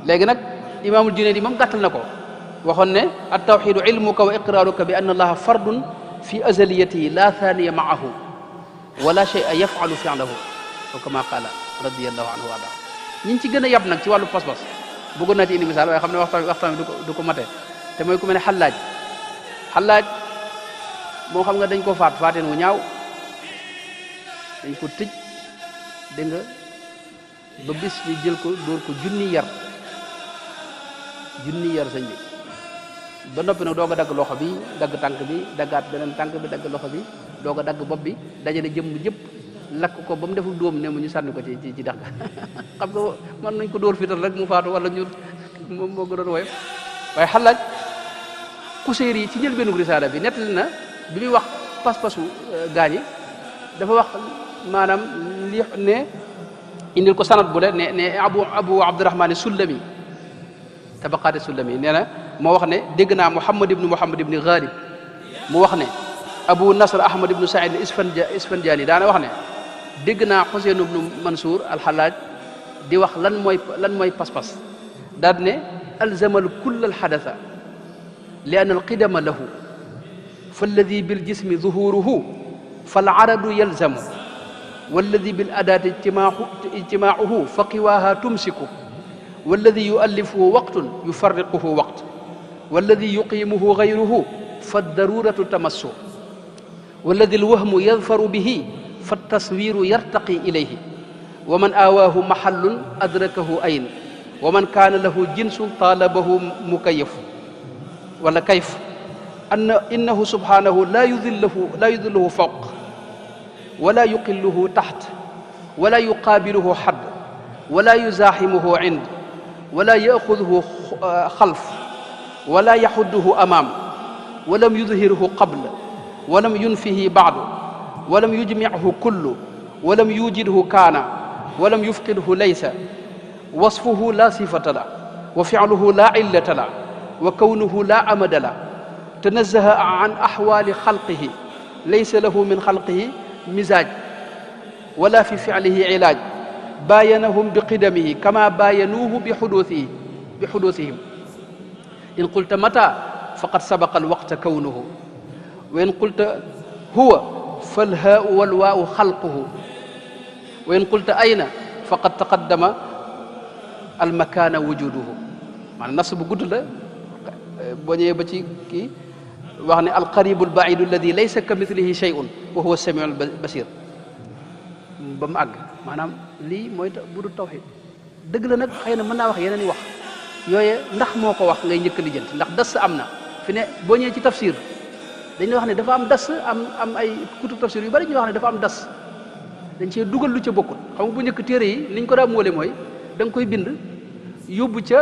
léegi nag imaamul Junaydi moom gàttal na ko waxoon ne at tawxidu ilmuka wa iqraaruka bi anna allaha fardun fi azaliyatihi la thaniya maahu wala shay'a yafalu fi'lahu aw kama qaala radiyallahu anhu wa arda ñi ci gën a yab nag ci wàllu pas-pas bëggoon naa ci indi misaal waaye xam ne waxtaan bi du ko mate te mooy ku mel ne xallaaj moo xam nga dañ ko faateen wu ñaaw dañ ko tëj dégg nga ba bis ñu jël ko dóor ko junni yar sëñ bi ba noppi nag doog a dagg loxo bi dagg tànk bi daggaat beneen tànk bi dagg loxo bi doog a dagg bopp bi dajale jëmm jëpp lakk ko ba mu deful dóom ne mu ñu sànni ko ci dex ga xam nga mën nañ ko dóor fital rek mu faatu wala ñu moom moo gënoon woyof waaye xalaaj Kuseyri yi ci njëlbeenu risaala bi nettali na bi muy wax pas-pasu gaañi dafa wax maanaam li ne indil ko sanad bu le ne abu abdurahmaan sullami tabaqaati sullami nee na moo wax ne dégg naa muhammad ibni ghalib mu wax ne abu nasr ahmad ibnu saïd isfanjaani daana wax ne dégg naa xuseyn ibnu mansour alxalaaj di wax lan mooy pas-pas daal ne alzamal kull alxadasa li an alqidama lahu falladi biljismi zuhuruhu falaradu yalzamu walladi bil adaati ijtimaacuhu fa qiwaaha tumsiku walladi yuallifuhu waqtun yufarriquhu waqt walladi yuqiimuhu gayruhu faddaruratu tamassu walladi alwahmu yadfaru bihi fattaswiru yartaqi ilayhi wa man aawaahu maxallun adrakahu ayn wa man kaana lahu jinsun taalabahu mukayaf wala kayf innahu subhanahu la yudilluhu fawq wala yuqilluhu taxt wala yuqaabiluhu xadd wala yuzaaximuhu ind wala yaxuduhu xalf wala yaxudduhu amaam walam yudhirhu qabl walam yunfihi baadu walam yujmichu kullu walam yujidhu kaana walam yufqidhu laysa wasfuhu la sifata la wa ficluhu la illata la wa kawnuhu la amada la tanazaha an axwaali xalqihi laysa lahu min xalqihi mizaaj wala fi ficlihi ilaaj baayanahum bi qidamihi kama baayanuuhu bi xuduusihim in qulta mata faqad sabaqa alwaqta kawnuhu wa in qulta huwa falhaau walwaau xalquhu wa in qulta ayna faqad taqaddama almakaana wujuduhu maanaam nas bu gudd la boo ñëwee ba ci kii wax ne alqaribu albaidu alladi laysa ka mithlihi shay'un wa huwa samiu albasir ba mu àgg maanaam lii mooy bu du tawxid dëgg la nag xëy na mën naa wax yeneen i wax yooye ndax moo ko wax ngay njëkk a lijjanti ndax das am na fi ne boo ñëwee ci tafsir dañuy wax ne dafa am das am ay kutub tafsir yu bari ñuy wax ne dafa am das dañ cee dugal lu ca bokkul xam nga bu njëkk téere yi niñ ko daa moole mooy da nga koy bind yóbbu ca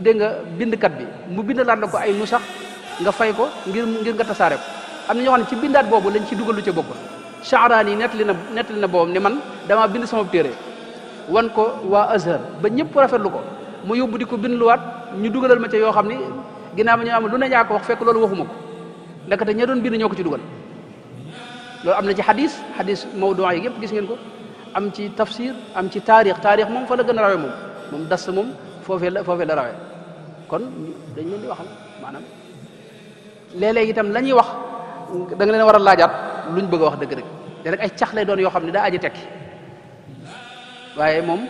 dégg nga bindkat bi mu bind laat la ko ay nu sax nga fay ko ngir nga tasaare ko am na ñoo xam ne ci bindaat boobu lañ ci dugal lu ca bokkul Sha'rani yi nettali na boobam ne man damaa bind sama téere wan ko waa Azhar ba ñëpp rafetlu ko mu yóbbu di ko bindluwaat ñu dugalal ma ca yoo xam ni ginnaaw ma ñu am lu ne ñaa ko wax fekk loolu waxuma ko ndekete ña doon bind ñoo ko ci dugal loolu am na ci xadis mawdu yi yëpp gis ngeen ko am ci tafsir am ci taarix moom fa la gën a rawe moom das moom foofee la rawe kon dañ leen di waxal maanaam léeg-léeg itam la ñuy wax da nga leen war a laajaat luñ bëgg a wax dëgg-dëgg te rek ay cax lay doon yoo xam ne daa aji tekki waaye moom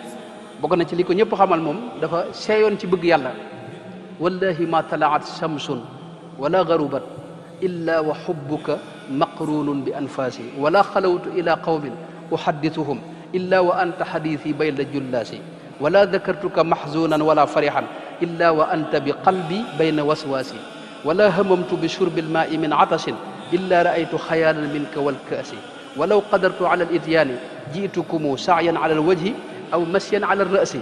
bokk na ci li ko ñëpp xamal moom dafa seeyoon ci bëgg yàlla wallahi ma talaat shamsun wala garubat illa wa xubbuka maqrunun bi anfaasi wala xalawtu ila qawmin uhaddithuhum illa wa anta xadithi bayna jullaasi wala dakartuka maxzunan wala farixan illa wa anta bi qalbi bayna waswaasi wala hamamtu bi shurbi almaai min atashin illa raaytu xayaalan minka walkaasi walaw qadartu ala alityaani jiitukumu saayan ala alwajhi aw masyan ala alrasi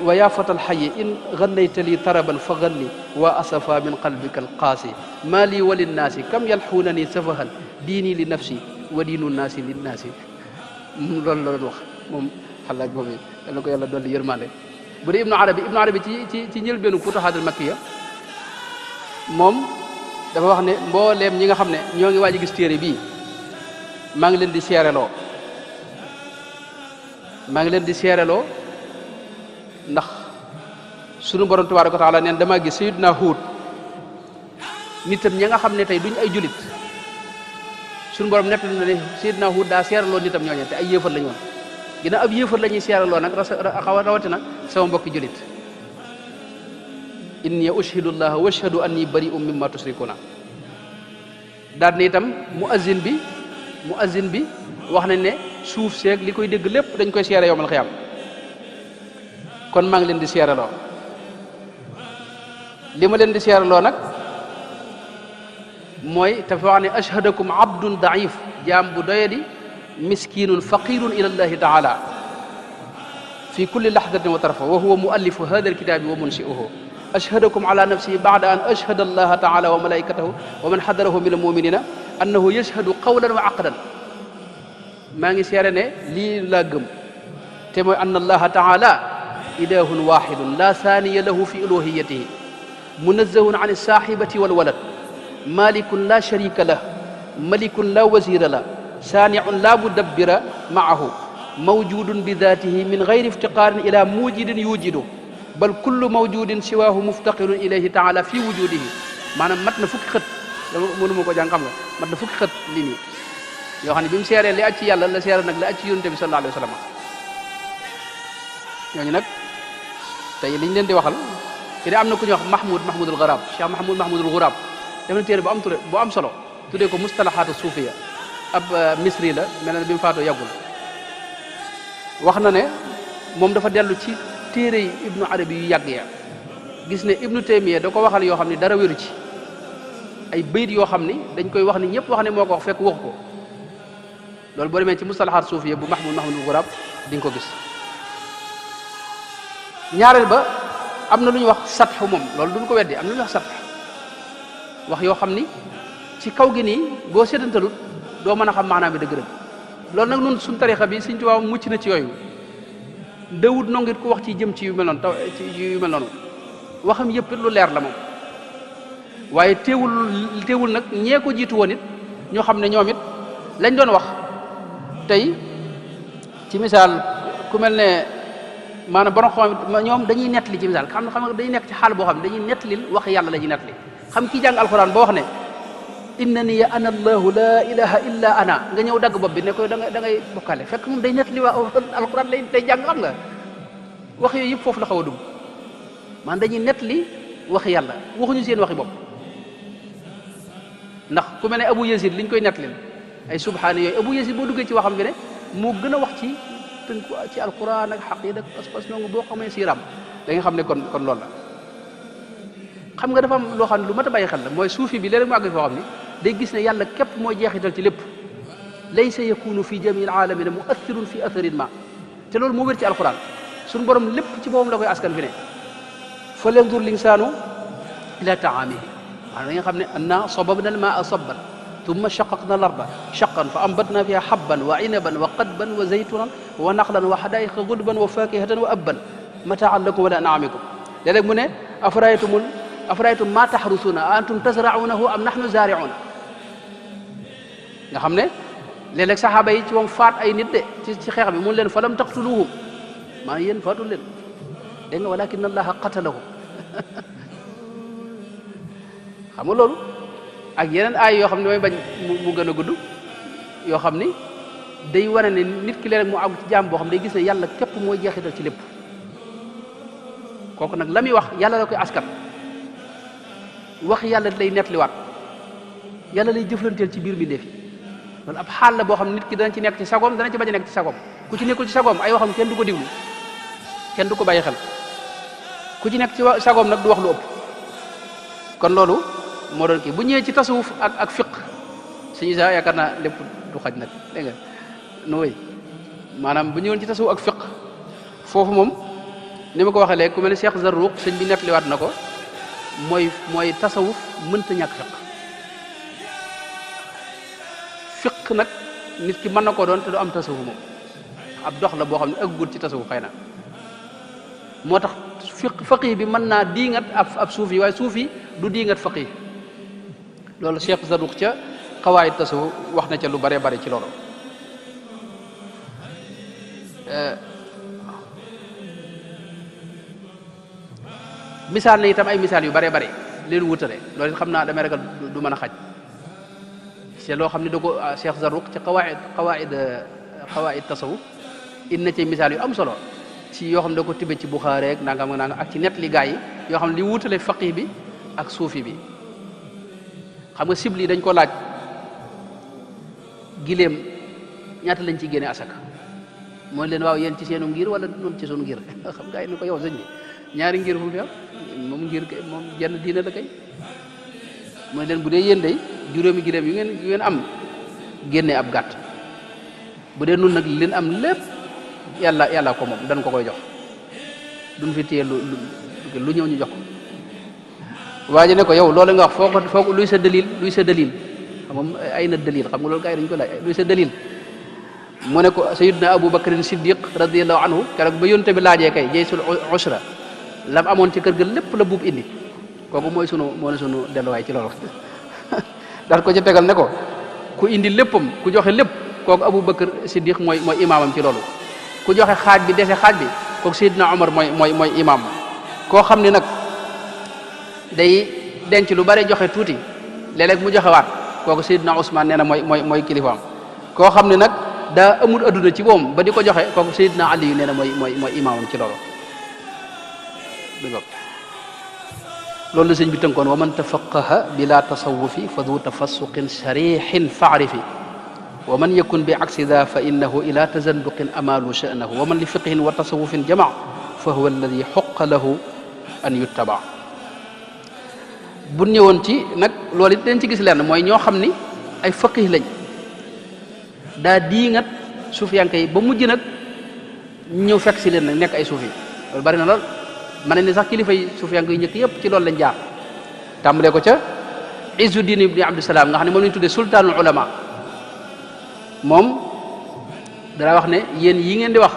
wa yaa fata alxayi in gannayta li taraban fa ganni wa asafa min qalbika alqaasi maa lii wa linnaasi kam yalxuunani safahan diini li nafsi wa diinu naasi linnaasi loolu la doon wax moom xalaaj boobu yal na ko yàlla dolli yërmande bu dee ibnu arabi ci njëlbeenu futuhaatul makkiya moom dafa wax ne mbooleem ñi nga xam ne ñoo ngi waaj a gis téere bii maa ngi leen di seereloo ndax sunu borom tabaaraka wa taala neen damaa gis sayyidina Huud nitam ñi nga xam ne tey duñ ay julit sunu borom nett na ne sayyidina Huud daa seereloo nitam ñooñu te ay yéefar lañu woon ginnaaw ab yéefar la ñuy seereloo nag rawatina sama mbokki julit inni ushhidu llaha wa ashhadu anni bari'un mimma tushrikuna daal ne itam muazzin bi wax nañ ne suuf seeg li koy dégg lépp dañ koy seere yowmal xiyaam kon maa ngi leen di seereloo li ma leen di seereloo nag mooy dafa wax ne ashhadakum abdun daif jaam bu doyadi miskinun faqirun ila llahi taala fi kulli lahdatin wa tarfa wa huwa muallifu hada alkitabi wa munshi'uhu ashhadakum ala nafsihi ba'da an ashhada allaha taala wa malaikatahu wa man hadarahu min almuminina annahu yashhadu qawlan wa aqdan maa ngi seere ne lii laa gëm te mooy anna allaha taala ilahun waxidun la thaniya lahu fi uluhiyatihi munazzahun an alsaaxibati walwalad malikun la sharika lah malikun la wazira la saaniun la mudabbira maahu mawjudun bi datihi min gayri iftiqaarin ila mujidin yujidu bal kullu mawjudin siwaahu muftaqirun ilayhi taala fi wujudihi maanaam mat na fukki xët mënu ma ko jàng xam nga mat na fukki xët li nii yoo xam ne bi mu seeree li aj ci yàlla la seere nag li aj ci yonente bi sallallahu alayhi wa sallam ñooñu nag tey liñ leen di waxal ci de am na ku ñuy wax mahmoudul gharab cheikh mahmoudul gharab def na téere bu am solo tuddee ko mustalahaatu suufiya ab misri la mel na bi mu faatoo yàggul wax na ne moom dafa dellu ci téere yi ibnu arabi yu yàgg ya gis ne ibnu taymiya da ko waxal yoo xam ne dara wéru ci ay bayit yoo xam ni dañ koy wax ni ñëpp wax ne moo ko wax fekk waxu ko loolu boo demee ci mustalahaat suufiya bu mahmoudul gharab di nga ko gis ñaareel ba am na lu ñuy wax satxu moom loolu duñ ko weddi am na lu ñuy wax satx wax yoo xam ni ci kaw gi nii boo seetantalut doo mën a xam maanaam bi dëgg-dëgg loolu nag nun suñ tarixa bi Sëñ Tuubaa mucc na ci yooyu dawut nongit ku wax ci jëm ci yu mel noonu ci yu mel noonu waxam yëpp lu leer la moom waaye teewul nag ñee ko jiitu woon it ñoo xam ne ñoom it lañ doon wax tey ci misaal ku mel ne maanaam borom xam ñoom dañuy nettali ci misaal xam nga dañuy nekk ci xaal boo xam ne dañuy nettalil wax yàlla la ñuy nettali xam kii jàng alxuraan boo wax ne innani ana allahu la ilaha illa ana nga ñëw dagg bopp bi ne ko da ngay bokkale fekk moom day nettali waa alquran lay jàng xam nga wax yooyu yëpp foofu la xaw a dugg man dañuy nettali waxi yàlla waxuñu seen waxi bopp ndax ku mel ne Abu Yazid liñ koy nettali ay subhaana yooyu Abu Yazid boo duggee ci waxam bi ne moo gën a wax ci tënku ci alquran ak xaqida ak pas-pas ñoo boo xamee siiram da nga xam ne kon loolu la xam nga dafa am loo xam ne lu mat a bàyyi xel la mooy suufi bi léeg-léeg mu àgg foo xam ne day gis ne yàlla képp mooy jeexital ci lépp laysa yakunu fi jamii alamina muathirun fi atharin ma te loolu moo wér ci alquran suñu borom lépp ci boppam la koy askan fi ne fal yandur linsaanu ila taamihi maanaam da nga xam ne anna sababna al maa sabban thumma shaqaqna al arda shaqqan fa ambatna fiha habban wa inaban wa qadban wa zaytunan wa naqlan wa hadaiqa gulban wa fakihatan wa abban mataan lakum wa li an'amikum léeg-léeg mu ne afaraytum ma taxrusuuna a antum tasraunahu am nahnu zaariuuna nga xam ne léeg-léeg saxaaba yi ci moom faat ay nit de ci xeex bi mun leen falam taqtuluhum maanaam yéen faatul leen dégg nga walakin allaha qatalahum xam nga loolu ak yeneen aay yoo xam ne damay bañ mu gën a gudd yoo xam ni day wane ne nit ki léeg mu àgg ci jaam boo xam day gis ne yàlla képp mooy jeexital ci lépp kooku nag la muy wax yàlla la koy askan wax yàlla lay nettaliwaat yàlla lay jëflanteel ci biir mbindeef yi loolu ab xaal la boo xam ne nit ki dana ci nekk ci sagoom dana ci bañ a nekk ci sagoom ku ci nekkul ci sagoom ay waxam kenn du ko diglu kenn du ko bàyyi xel ku ci nekk ci sagoom nag du wax lu ëpp kon loolu moo doon kii bu ñëwee ci tasawuf ak fiq suñu sa yaakaar naa lépp du xaj nag dégg nga nu wéy maanaam bu ñëwoon ci tasawuf ak fiq foofu moom ni ma ko waxee léegi ku mel ne Cheikh Zarruq sëñ bi nettaliwaat na ko mooy tasawuf mënta ñàkk fiq nag nit ki mën na ko doon te du am tasawuf moom ab dox la boo xam ne ëggut ci tasawuf xëy na moo tax faqih bi mën naa diingat ab suufi waaye suufi du diingat faqih loolu Cheikh Zarruq ca xawaayid tasawuf wax na ca lu bare bare ci loolu misaal na itam ay misaal yu bare bare leen wutale loolu it xam naa damay ragal du mën a xaj c'est loo xam ne da ko Cheikh Zarruq ci xawaayid tasawuf indi na ci misaal yu am solo ci yoo xam ne da ko tibe ci Buxaari ak nangam ak ci net li gaa yi yoo xam ne li wutale faqih bi ak suufi bi xam nga sibli dañ ko laaj giléem ñaata lañ ci génne asaka mooy leen waaw yéen ci seenu ngir wala noonu ci sunu ngir xam gaa yi ni ko yow sëñ bi ñaari ngir fu mu fi am moom ngir moom jenn diina la kay mooy leen bu dee yéen day juróomi giléem yu ngeen am génne ab gàtt bu dee nun nag li leen am lépp yàlla ko moom dañ ko koy jox duñ fi téye lu ñëw ñu jox ko waa ji ne ko yow loolu nga wax foo ko luy sa dalil xam nga ay na dalil xam nga loolu gars yi dañu ko laaj luy sa dalil mu ne ko sayyidna Abu Bakrin Siddiq radiyallahu anhu keroog ba yónte bi laajee kay jaysul usra lam amoon ci kër ga lépp la buub indi kooku mooy sunu delluwaay ci loolu daal ko ci tegal ne ko ku indi léppam ku joxe lépp kooku Abu Bakr Siddiq mooy imaamam ci loolu ku joxe xaaj bi dese xaaj bi kooku Seydina Omar mooy imaam koo xam ne nag day denc lu bari joxe tuuti léeg-léeg mu joxe waat kooku Seydina Ousmane nee na mooy kilifaam koo xam ne nag daa amul adduna ci moom ba di ko joxe kooku Seydina Ali yu nee na mooy imaamam ci loolu loolu la sëñ bi tënkoon wa man tafaqaha bila tasawufi fa du tafassuqin sarixin faarifi wa man yakun bi aksi da fa innahu ila tazanduqin amalu sha'nahu wa man li fiqhin wa tasawufin jama fa huwa alladi xoqa lahu an yuttaba bu ñëwoon ci nag loolu it dañ ci gis leen mooy ñoo xam ni ay faqih lañ daa diingat suufiyanke yi ba mujj nag ñëw fekk si leen nag nekk ay suufi loolu bari na lool ma ne ni sax kilifa yi suufiyanke yi njëkk yëpp ci loolu lañ jaar tàmbalee ko ca Izzuddin ibni Abdusalaam nga xam ne moom lañu tuddee sultaanul ulama moom dara wax ne yéen yi ngeen di wax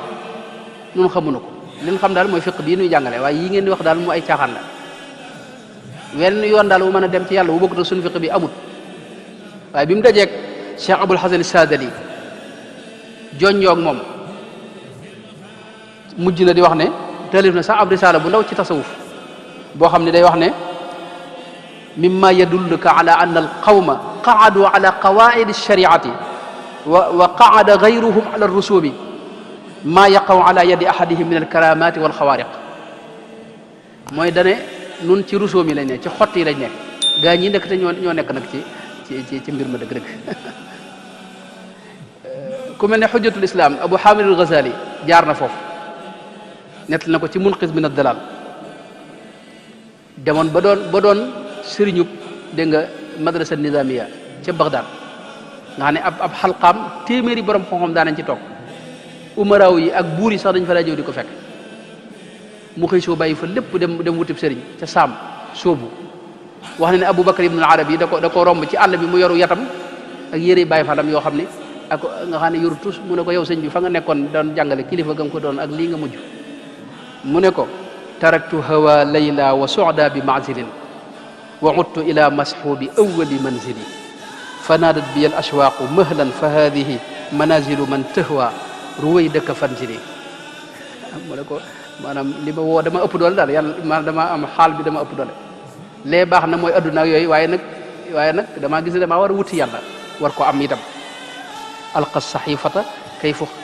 ñun xamuñu ko leen xam daal mooy fiq bii nuy jàngale waaye yi ngeen di wax daal mu ay caaxaan la wenn yoon daal bu mën a dem ci yàlla bu bokkut ak suñu fiq bi amut waaye bi mu dajeeg Cheikh Abul Hasan Sadali joññoog moom mujj na di wax ne taalif na sax ab risaala bu ndaw ci tasawuf boo xam ne day wax ne mimma yadulluka ala anna alqawma qaadu ala qawaid alshariati wa qaada gayruhum ala alrusumi ma yaqaw ala yadi ahadihim min alkaramati walxawaariq mooy dane nun ci rusóom yi lañ ne ci xott yi lañ nekk gaa ñi nekk te ñoo nekk nag ci mbir ma dëgg-dëgg ku mel ne xujjatul islam abu hamid al ghazali jaar na foofu nettali na ko ci munqis min ad-dalal demoon ba doon sëriñub dégg nga madrasa nizamiya ca Bagdad nga xam ne ab xalqaam téeméeri borom xam-xam daanañ ci toog umaraaw yi ak buur yi sax dañ fa daa ñëw di ko fekk mu xëy soo bàyyi fa lépp dem wutib sëriñ ca saam soobu wax na ne Abu Bakar ibn al-Arabi yi da ko romb ci àll bi mu yoru yatam ak yére bàyyi falam yoo xam ne ak nga xam ne yoru tus mu ne ko yow sëñ bi fa nga nekkoon doon jàngale kilifa gam ko doon ak lii nga mujj mu ne ko taraktu hawa layla wa suda bi mazilin wa udtu ila mashubi awali manzili fa naadat bi al ashwaaqu mahlan fa hadihi manazilu man tahwa ruway dëkk fanzili mu ne ko maanaam li ma woo dama ëpp doole daal yàlla maanaam dama am xaal bi dama ëpp doole lee baax na mooy adduna ak yooyu waaye nag damaa gis ne damaa war a wuti yàlla war ko am itam alqa saxifata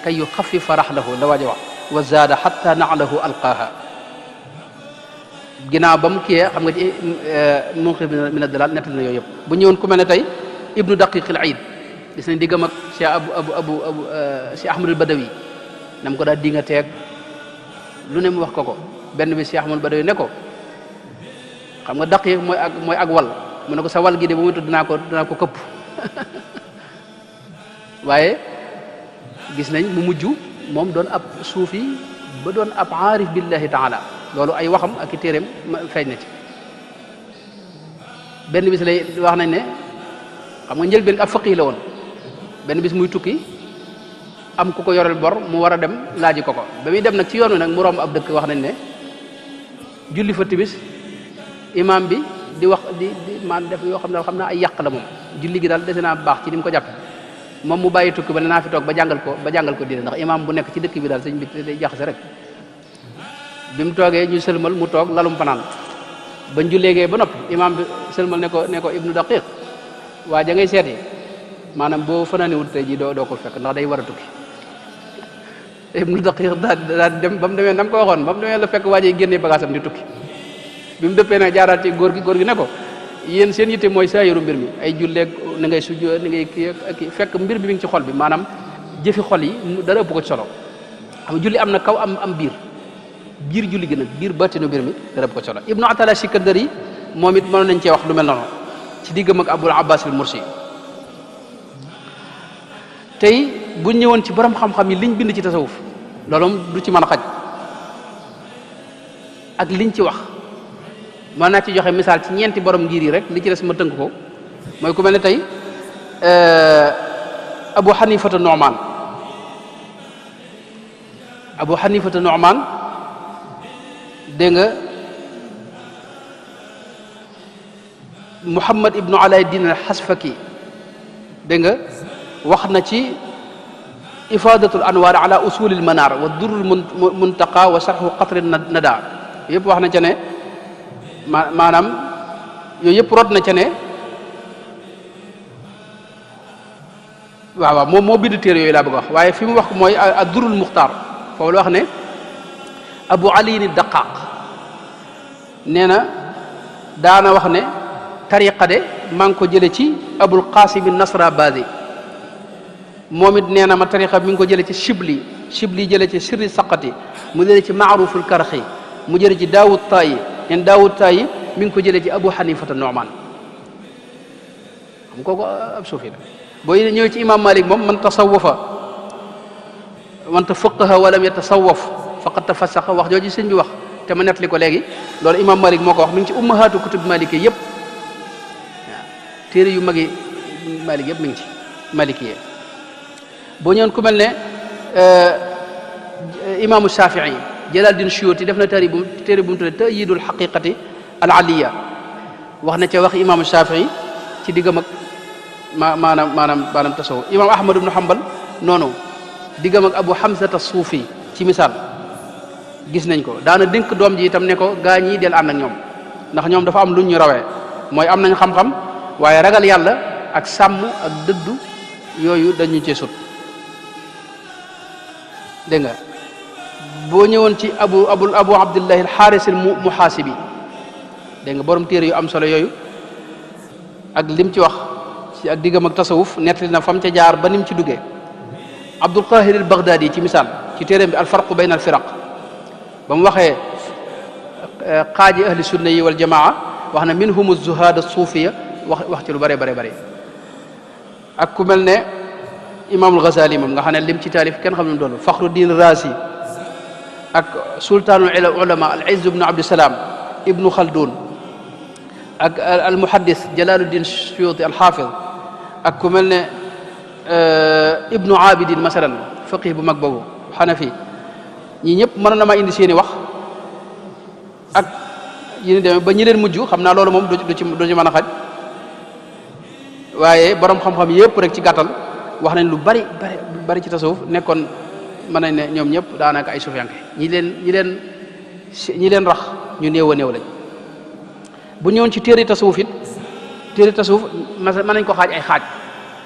kay yuxafifa raxlahu la waaja wax wa zaada xatta naxlahu alqaaha ginnaaw ba mu kiyee xam nga ci munqidh min ad-dalal nettal na yooyu yëpp bu ñëwoon ku mel ne tey ibnu daqiq al iid gis nañ diggam ak cheikh abu cheikh ahmadul badawi nam ko daal di nga teeg lu ne mu wax ko benn bi cheikh ahmadul badawi ne ko xam nga daqiq mooy ak wal mu ne ko sa wal gi de bu muy tudd dinaa ko këpp waaye gis nañ mu mujj moom doon ab suufi ba doon ab aarif billahi taala loolu ay waxam ak i téeréem feeñ na ci benn bis lay wax nañ ne xam nga njëlbeen ab faqih la woon benn bis muy tukki am ku ko yoreel bor mu war a dem laaji ko ba muy dem nag ci yoon wi nag mu romb ab dëkk wax nañ ne julli fa timis imam bi di wax di maan def yoo xam ne xam naa ay yàq la moom julli gi daal dese naa baax ci ni mu ko jàppe moom mu bàyyi tukki ba ne naa fi toog ba jàngal ko diine ndax imam bu nekk ci dëkk bi daal sëñ bi day jaxase rek bi mu toogee ñu sëlmal mu toog lalum fanaan bañ julleegee ba noppi imam bi sëlmal ne ko ibnu daqiq waa ja ngay seeti maanaam boo fanaaniwul tey ji doo ko fekk ndax day war a tukki ibnu daqiq daal dem ba mu demee nam ko waxoon ba mu demee la fekk waa ji génnee bagaasam di tukki bi mu dëppee nag jaaraat ci góor gi ne ko yéen seen yitte mooy saayiru mbir mi ay julleeg ni ngay sujjoo ni ngay kii fekk mbir bi mi ngi ci xol bi maanaam jëfi xol yi dara ëpp ko ci solo xam julli am na kaw am biir julli gi nag biir battinu mbir mi dara ëpp ko ci solo ibnu atala sikandari moom it mënoon nañ cee wax lu mel noonu ci diggam ak abul abbas al mursi tey buñ ñëwoon ci borom xam-xam yi liñ bind ci tasawuf loolu moom du ci mën a xaj ak liñ ci wax mën naa ci joxe misaal ci ñeenti borom ngir yi rek li ci des ma tënk ko mooy ku mel ne tey abu xanifata nu'man dégg nga muhammad ibnu alaydin al xasfaki dégg nga wax na ci ifadatul anwar ala usulil manar wa durrul muntaqa wa sarxu qatri nada yëpp wax na ca ne maanaam yooyu yëpp rot na ca ne waaw moom moo bind téere yooyu laa bëgg wax waaye fi mu wax mooy ad-durrul muxtaar foofu la wax ne abu ali ni daqaq nee na daana wax ne tariqa de maa ngi ko jële ci abul qasim nasra bazi moom it nee na ma tariqa mi ngi ko jële ci shibli jële ci sirri saqati mu jële ci maaruful karxi mu jële ci daawud tayi neen daawud tayi mi ngi ko jële ci abu xanifata nu'man xam kooku ab suufi la boo ñëwee ci imam malik moom man tasawwafa man tafaqaha wa lam yatasawwaf faqad tafassaqa wax jooju sëñ bi wax te ma nettali ko léegi loolu imam malik moo ko wax mi ngi ci ummahaatu kutub maliki yëpp waaw téere yu magi malik yëpp mi ngi ci maliki yee boo ñëwoon ku mel ne imaamu shafii Jalaaluddin Suyuuti def na téere bu mu tuddee Ta'yiidul Haqiiqati al Aliyya wax na ca wax imaamu shafii ci diggam ak maanaam tasawuf imaam ahmad ibnu hanbal noonu diggam ak abu hamzata suufi ci misaal gis nañ ko daana dénk doom ji itam ne ko gaa ñii del ànd ak ñoom ndax ñoom dafa am lu ñu rawee mooy am nañ xam-xam waaye ragal yàlla ak sàmm ak dëddu yooyu dañu ci sut dégg nga boo ñëwoon ci abu abdillahi alxaaris al muhaasibi dégg nga borom téere yu am solo yooyu ak lim ci wax ci ak diggam ak tasawuf nettali na fam ca jaar ba nim ci duggee abdul qahir al baghdadi ci misaal ci téereem bi al farqu bayna al firaq ba mu waxee xaaji ahli sunna yi wal jamaa wax na minhum zuhad as suufiya wax ci lu bare bare bare ak ku mel ne imaamul Ghazali moom nga xam ne lim ci taalif kenn xam ne doon Fakhruddin Razi ak sultaanul ulama al Izz ibnu Abdusalaam ibnu Khaldun ak al muhaddis Jalaluddin Suyuti al Hafiz ak ku mel ne ibnu Abidin masalan faqih bu mag boobu Hanafi ñi ñëpp mën na ma indi seeni wax ak yi ni demee ba ñi leen mujj xam naa loolu moom du ci mën a xaj waaye borom xam-xam yëpp rek ci gàttal wax nañ lu bari ci tasawuf nekkoon mën nañ ne ñoom ñëpp daanaka ay sufiyanke ñi leen rax ñu néew a néew lañ bu ñëwoon ci téere tasawuf it téere tasawuf mën nañ ko xaaj ay xaaj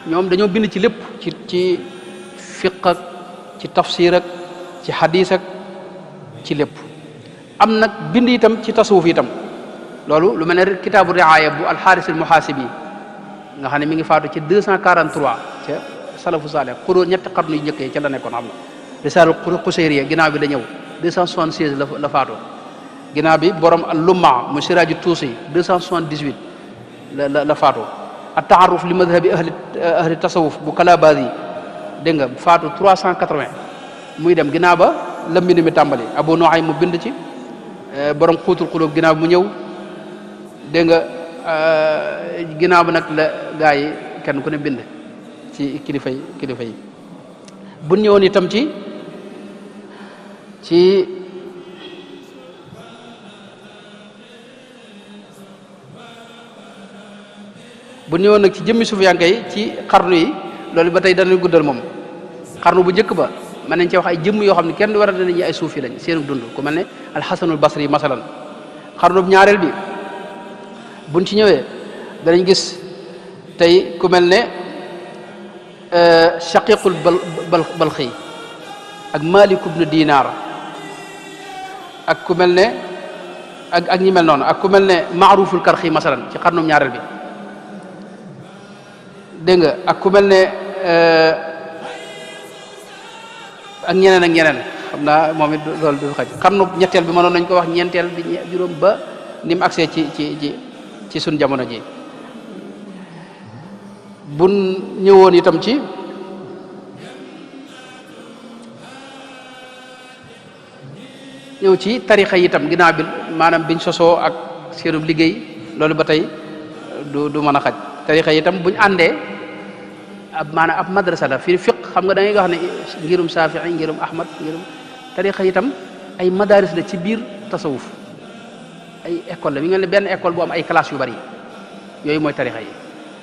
ñoom dañoo bind ci lépp ci fiq ak ci tafsir ak ci hadis ak ci lépp am nag bind itam ci tasawuf itam loolu lu mel ne kitaabu riaya bu alxaaris al muhaasibi nga xam ne mi ngi faatu ci 243 ca salafu salih xuróo ñetti xarnu yu njëkkee ca la nekkoon xam na risaal xuseyriya ginnaaw bi la ñëw 276 la faatoo ginnaaw bi borom al-lumma mu siraaju tuusi 278 la faatoo at taaruf li madhabi ahli tasawuf bu kalabadi dégg nga faatu 380 muy dem ginnaaw ba la mbind mi tàmbali abu nuaym mu bind ci borom xuutul xulóob ginnaaw bi mu ñëw dégg nga ginnaaw bi nag la gaa yi kenn ku ne bind ci kilifa yi bu ñëwoon itam ci bu ñëwoon nag ci jëmmi sufiyanke yi ci xarnu yi loolu ba tey dañuy guddal moom xarnu bu njëkk ba mën nañ ci wax ay jëmm yoo xam ne kenn du war a danañu ay suufi lañ seenu dund ku mel ne alxasanul basri masalan xarnu bu ñaareel bi buñ ci ñëwee danañ gis tey ku mel ne shaqiqul balxi ak malik ibnu dinar ak ku mel ne ak ñi mel noonu ak ku mel ne maaruful karxi masalan ci xarnu ñaareel bi dégg nga ak ku mel ne ak ñeneen xam naa moom it loolu du xaj xarnu ñetteel bi mënoon nañ ko wax ñeenteel bi juróom ba ni mu agsee ci sun jamono ji bu ñëwoon itam ci ñëw ci tarixa yi itam ginnaaw bi maanaam biñ sosoo ak seenu liggéey loolu ba tey du mën a xaj tarixa yi itam buñ àndee maanaam ab madrasa la fii fiq xam nga da ngay wax ne ngirum Saafi'i ngirum Ahmad ngirum tarixa yi itam ay madaris la ci biir tasawuf ay école la mi nga ne benn école bu am ay classe yu bari yooyu mooy tarixa yi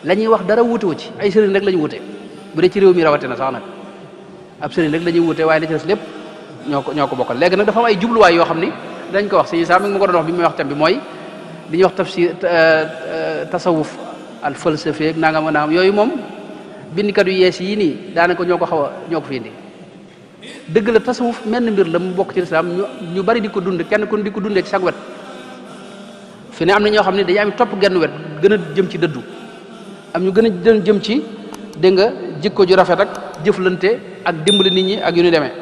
la ñuy wax dara wuute wu ci ay sëriñ rek la ñu wuute bu dee ci réew mi rawate na sax nag ab sëriñ rek la ñuy wuute waaye la ci des lépp ñoo ko bokkal léegi nag dafa am ay jubluwaay yoo xam ni dañ ko wax si saa mi ngi ma ko doon wax bi muy wax tam bi mooy li ñuy wax tafsir tasawuf al falsafi ak nangam yooyu moom bindkat yu yees yii nii daanaka ñoo ko fi indi dëgg la tasawuf menn mbir la mu bokk ci lislaam ñu bari di ko dund kenn ku di ko dundee ci sag wet fi ne am na ñoo xam ne dañuy am topp genn wet gën a jëm ci dëddu am ñu gën a jëm ci dégg nga jikko ju rafet ak jëflante ak dimbali nit ñi ak yu ñu demee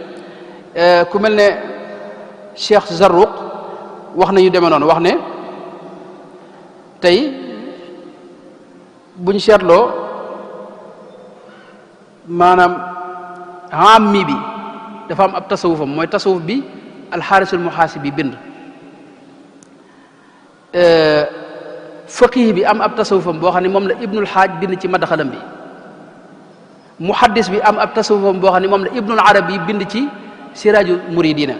ku mel ne Cheikh Zarruq wax na yu demee noonu wax ne tey buñ seetloo maanaam ammi bi dafa am ab tasawufam mooy tasawuf bi alxaarisul muhaasibi bind faqih bi am ab tasawufam boo xam ne moom la ibnul xaaj bind ci madaxalam bi muhaddis bi am ab tasawufam boo xam ne moom la ibnul arabi bind ci siraaju muridina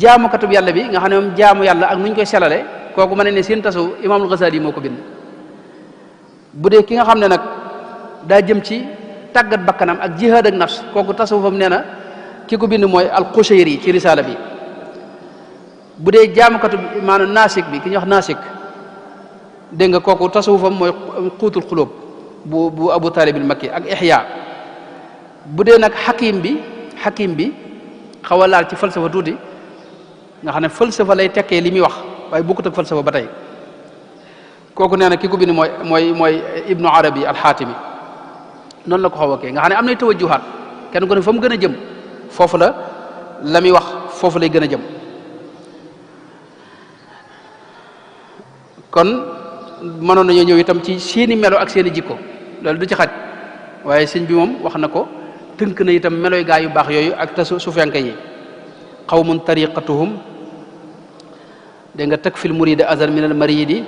jaamukatub yàlla bi nga xam ne moom jaamu yàlla ak nu ñu koy selale kooku ma ne seen tasawuf imaamul Ghazali moo ko bind bu dee ki nga xam ne nag daa jëm ci tàggat bakkanam ak jihaad ak nafs kooku tasawufam nee na ki ko bind mooy al-Qushayri ci risaala bi bu dee jaamukatu maanaam naasik bi ki ñuy wax naasik dégg nga kooku tasawufam mooy xuutul xulóob bu Abu Talib al Makki ak Ihya bu dee nag xakim bi xaw a laal ci falsafa tuuti nga xam ne falsafa lay tekkee li muy wax waaye bokkut ak falsafa ba tey kooku nee na ki ko bind mooy Ibnu Arabi al-Xaatimi noonu la ko xaw a kee nga xam ne am nay tawajjuhaat kenn ku ne fa mu gën a jëm foofu la muy wax foofu lay gën a jëm kon mënoon nañoo ñëw itam ci seeni melo ak seeni jikko loolu du ci xaj waaye sëñ bi moom wax na ko tënk na itam meloy gaa yu baax yooyu ak suufenke yi qawmun tariqatuhum dégg nga takfil murida azar min al maridi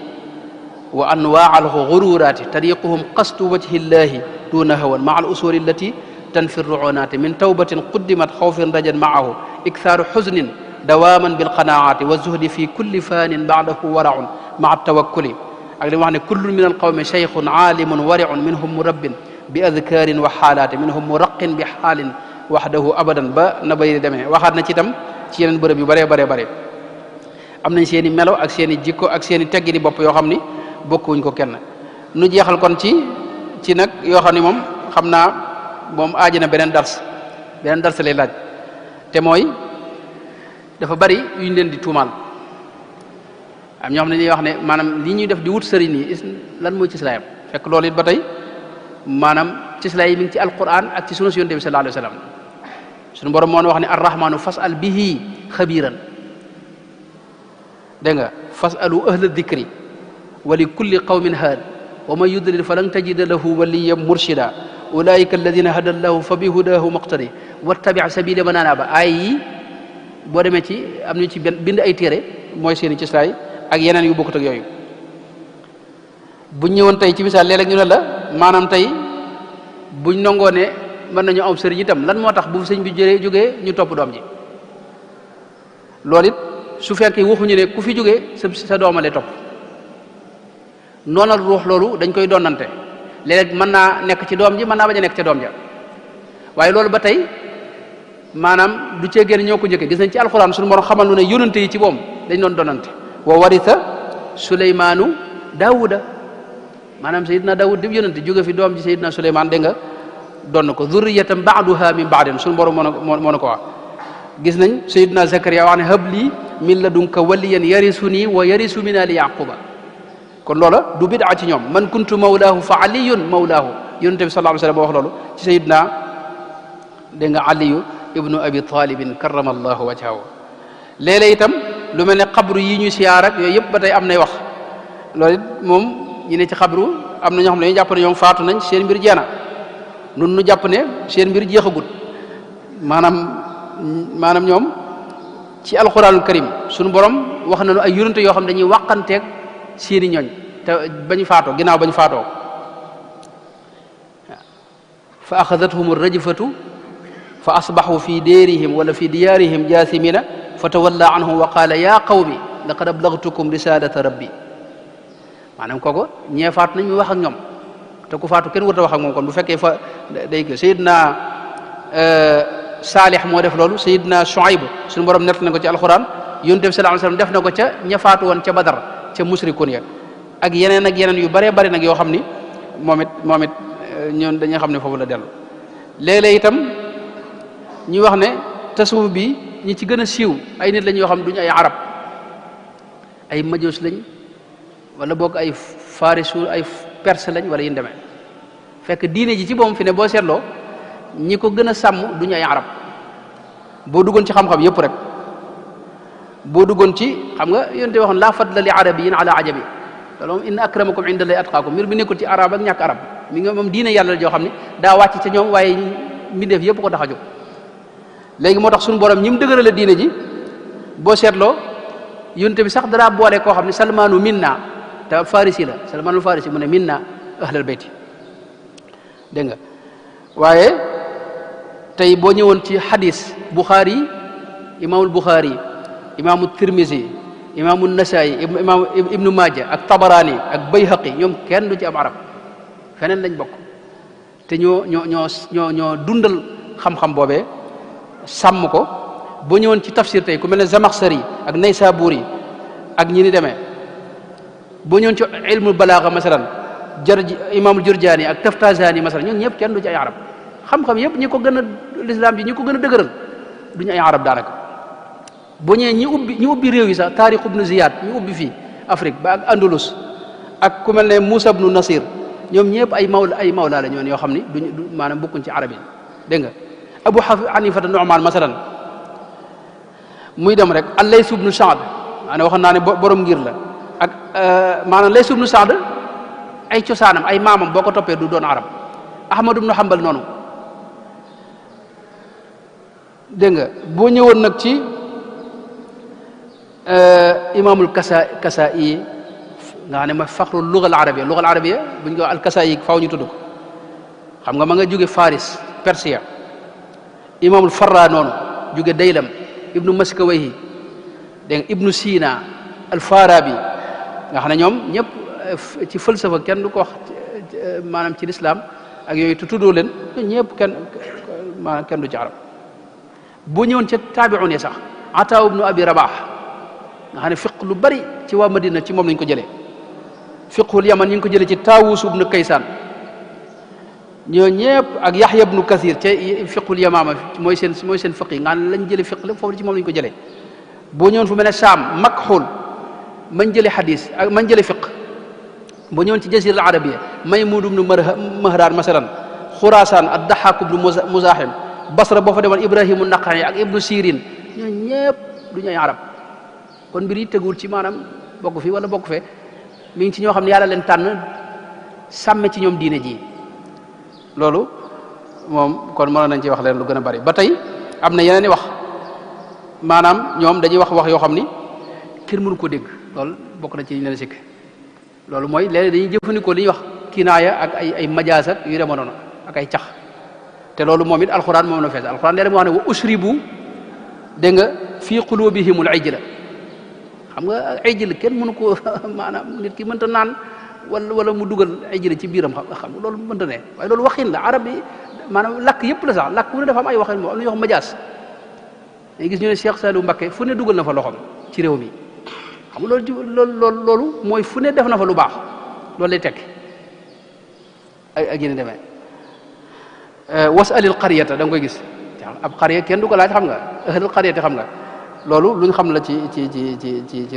wa anwaa al gururaati tariquhum qasdu wajhi llahi duna hawan maa al usuli allati tanfi ruunaati min tawbatin quddimat xawfin rajan maahu iktharu xusnin dawaman bilqanaati wa zuhdi fi kulli fanin baadahu waraun maa tawakkuli ak li mu wax ne kullun min alqawmi cheikhun aalimun wariun minhum murabbin bi adkaarin wa xaalaati minhum muraqin bi xaalin waxdahu abadan ba na bayri demee waxaat na ci itam ci yeneen bërëb yu bare am nañ seen i melo ak seen i jikko ak seen i teggi di bopp yoo xam ni bokkuwuñ ko kenn nu jeexal kon ci nag yoo xam ni moom xam naa moom aaji na beneen dars lay laaj te mooy dafa bari yuñ leen di tuumaal am ñoo xam ne dañuy wax ne maanaam li ñuy def di wut sëriñ yi lan mooy cislaayam fekk loolu it ba tey maanaam cislaay yi mi ngi ci alquran ak ci sunu yonent bi sallallahu alayhi wa sallam sunu borom moo wax ne arrahmanu fasal bihi xabiran dégg nga fasalu ahla dikri wa li kulli qawmin haad wa man yudlil falan tajida lahu waliyan murshida ulaika alladina hada llahu fa bi hudahu muqtadi wattabi sabila man anaba ay yi boo demee ci am nañu ci bind ay téere mooy seeni cislaay ak yeneen yu bokkut ak yooyu buñ ñëwoon tey ci misaal léeg-léeg ñu ne la maanaam tey buñ nangoo ne mën nañu am sëriñ itam lan moo tax bu sëñ bi jógee ñu topp doom ji loolu it su fekkee waxuñu ne ku fi jógee sa doomale topp noonal ruux loolu dañ koy donnante léeg-léeg mën naa nekk ci doom ji mën naa bañ a nekk ca doom ja waaye loolu ba tey maanaam du cee génn ñoo ko njëkkee gis nañ ci alxuraan suñu borom xamal nu ne yónante yi ci moom dañ doon donnante wa warisa suleymaanu daawuda maanaam sayidna daawud di yónante jóge fi doom ji sayidna suleymaan dégg nga donn ko zurriyatan ba'duha min ba'din suñu borom moo na ko wax gis nañ sayidna zakariya wax ne habli min ladunka waliyan yarisuni wa yarisu min ali yaquba kon loola du bid'a ci ñoom man kuntu mawlaahu fa aliyun mawlaahu yónante bi sallallahu alayhi wa sallam wax loolu ci sayidna dégg nga aliyu ibnu abi talibin karamallahu wajhahu léeg-léeg itam lu mel ne xabru yi ñu siyaar ak yooyu yëpp ba tey am nay wax loolu it moom ñi ne ci xabru am na ñoo xam ne dañuy jàpp ne ñoom faatu nañ seen mbir jeena nun nu jàpp ne seen mbir jeexagut maanaam ñoom ci alquranul karim suñu borom wax nañu ay yonent yoo xam ne dañuy wàqanteeg seeni ñooñ te bañu faatoo ginnaaw bañu faatoo fa axadathum rajfatu fa asbaxu fi déerihim wala fi diyaarihim jaasimina fa tawalla anhum wa qaala ya qawmi laqad ablagtukum risalata rabbi maanaam kooku ñee faatu nañ ñu wax ak ñoom te ku faatu kenn warta wax ak moom kon bu fekkee fa day ko sayidna saalih moo def loolu sayidna Shuayb suñu borom nett na ko ci alquran yonent bi sallallahu alayhi wasallam def na ko ca ña faatu woon ca Badar ca musrikun ya ak yeneen yu bëree bëri nag yoo xam ni moom it ñoon dañuy xam ne foofu la dellu léeg-léeg itam ñuy wax ne tasawuf bi ñi ci gën a siiw ay nit lañ yoo xam ne duñu ay arab ay majus lañ wala boog ay farisu ay perse lañ wala yin demee fekk diine ji ci boom fi ne boo seetloo ñi ko gën a sàmm duñu ay arab boo duggoon ci xam-xam yëpp rek boo duggoon ci xam nga yonte waxoon laa fadla li arabiyin ala ajabi loolu moom inna akramakum inda allahi atqaakum mbir bi nekkul ci arab ak ñàkk arab mi nga moom diine yàlla la joo xam ne daa wàcc ca ñoom waaye mbindeef yëpp ko tax a jóg léegi moo tax suñu borom ñi mu dëgërale diine ji boo seetloo yonte bi sax dara boole koo xam ne salmaanu minna te farisi la salmaanul farisi mu ne minna ahlal bayti dégg nga waaye tey boo ñëwoon ci hadis Bukhari imaamul Bukhari imaamu Tirmisi imaamu Nasaayi imaamu Ibnu Maaja ak Tabaraani ak Bayhaqi ñoom kenn du ci am arab feneen lañ bokk te ñoo dundal xam-xam boobee sàmm ko boo ñëwoon ci tafsir tey ku mel ne Zamaxsari ak Naysaburi ak ñi ni demee boo ñëwoon ci ilmul balaaga masalan imaamul Jurjaani ak Taftazani masalan ñun ñëpp kenn du ci ay arab xam-xam yëpp ñi ko gën a l'islam ji ñi ko gën a dëgëral duñu ay arab daanaka boo ñëwee ñi ubbi réew yi sax taarix ibnu Ziyad ñu ubbi fii Afrique ba ak Andalus ak ku mel ne Moussa ibnu Nasir ñoom ñëpp ay mawla la ñoon yoo xam ni duñu maanaam bokkuñ ci arab yi dégg nga Abu Hanifata Nu'man masalan muy dem rek al-Lays ibnu Sa'd maanaam waxoon naa ne borom ngir la ak maanaam Lays ibnu Sa'd ay cosaanam ay maamam boo ko toppee du doon arab Ahmad ibnu Hanbal noonu dégg nga boo ñëwoon nag ci imaamul Kasaa'i nga xam ne mooy faxru lugal arabia buñ ko al Kasaa'i faaw ñu tudd ko xam nga ma nga jóge Faris Persia imaamul Farra noonu jóge Daylam ibnu Maskawayhi dégg nga ibnu Sina al Farabi nga xam ne ñoom ñëpp ci falsafa kenn du ko wax maanaam ci lislaam ak yooyu te tuddoo leen ñëpp maanaam kenn du ci arab boo ñëwoon ca taabi'un sax Ataa ibnu Abi Rabah nga xam ne fiq lu bari ci waa Madina ci moom lañ ko jëlee fiqhul yaman ñu ngi ko jëlee ci Taawus ibnu Kaysaan ñoo ñëpp ak Yaxya ibnu Kathir ca fiqhul yamaama mooy seen fiq yi nga xam ne lañ jëlee fiq lépp foofu ci moom lañ ko jëlee boo ñëwoon fu mel ne Saam Makhul mañ jëlee xadis ak mañ jëlee fiq boo ñëwoon ci Jazira al Arabia Maymun ibnu Mahraan masalan Xuraasaan ad-Dahhaak ibnu Muzaahim Basra boo fa demoon Ibrahimu Naqa'i ak Ibnu Sirin ñoo ñëpp du ñuy arab kon mbir yi teguwul ci maanaam bokk fi wala bokk fe mi ngi ci ñoo xam ne yàlla leen tànn sàmme ci ñoom diine ji loolu moom kon mënoon nañ ci wax leen lu gën a bari ba tey am na yeneen i wax maanaam ñoom dañuy wax yoo xam ni kenn mënu ko dégg loolu bokk na ci ñu leen sikk loolu mooy léeg dañuy jëfandikoo li ñuy wax kinaaya ak ay majaas ak yu demoon noonu ak ay cax te loolu moom it alxuraan moom la fees alxuraan léeg-léeg moo wax ne wa usribu dégg nga fii qulubihimul ijla xam nga ijl kenn mënu ko maanaam nit ki mënta naan wala mu dugal ijl ci biiram xam loolu mënta ne waaye loolu waxin la arab yi maanaam lakk yëpp la sax lakk fu ne dafa am ay waxin moom am na ñuy wax majaas dañuy gis ñu ne Cheikh Saliou Mbacké fu ne dugal na fa loxoom ci réew mi xam nga loolu mooy fu ne def na fa lu baax loolu lay tekki ak yéen demee wasalil qaryata da nga koy gis ab qarya kenn du ko laaj xam nga ahlul qaryati xam nga loolu luñ xam la ci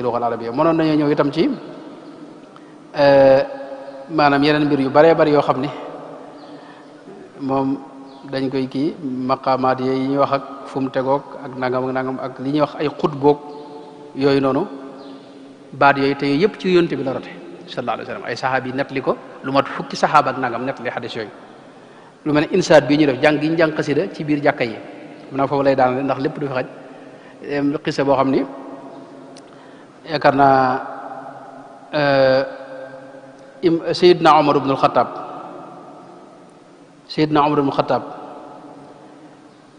lugal arabiyya mënoon nañoo ñëw itam ci maanaam yeneen mbir yu baree bari yoo xam ni moom dañ koy kii maqaamaat yi ñuy wax ak fu mu tegoog ak nangam ak li ñuy wax ay xutboog yooyu noonu baat yooyu te yooyu yëpp ci yonte bi la rote sallallahu alayhi wa sallam ay saxaab yi nettali ko lu mat fukki saxaaba ak nangam nettali xadis yooyu lu mel ne insaat bii ñu def jàng gi ñu jàng xasida ci biir jàkka yi mu naa foofu lay daanale ndax lépp du fi xaj xisa boo xam ni yaakaar naa Seydina Omar ibn al-Khattab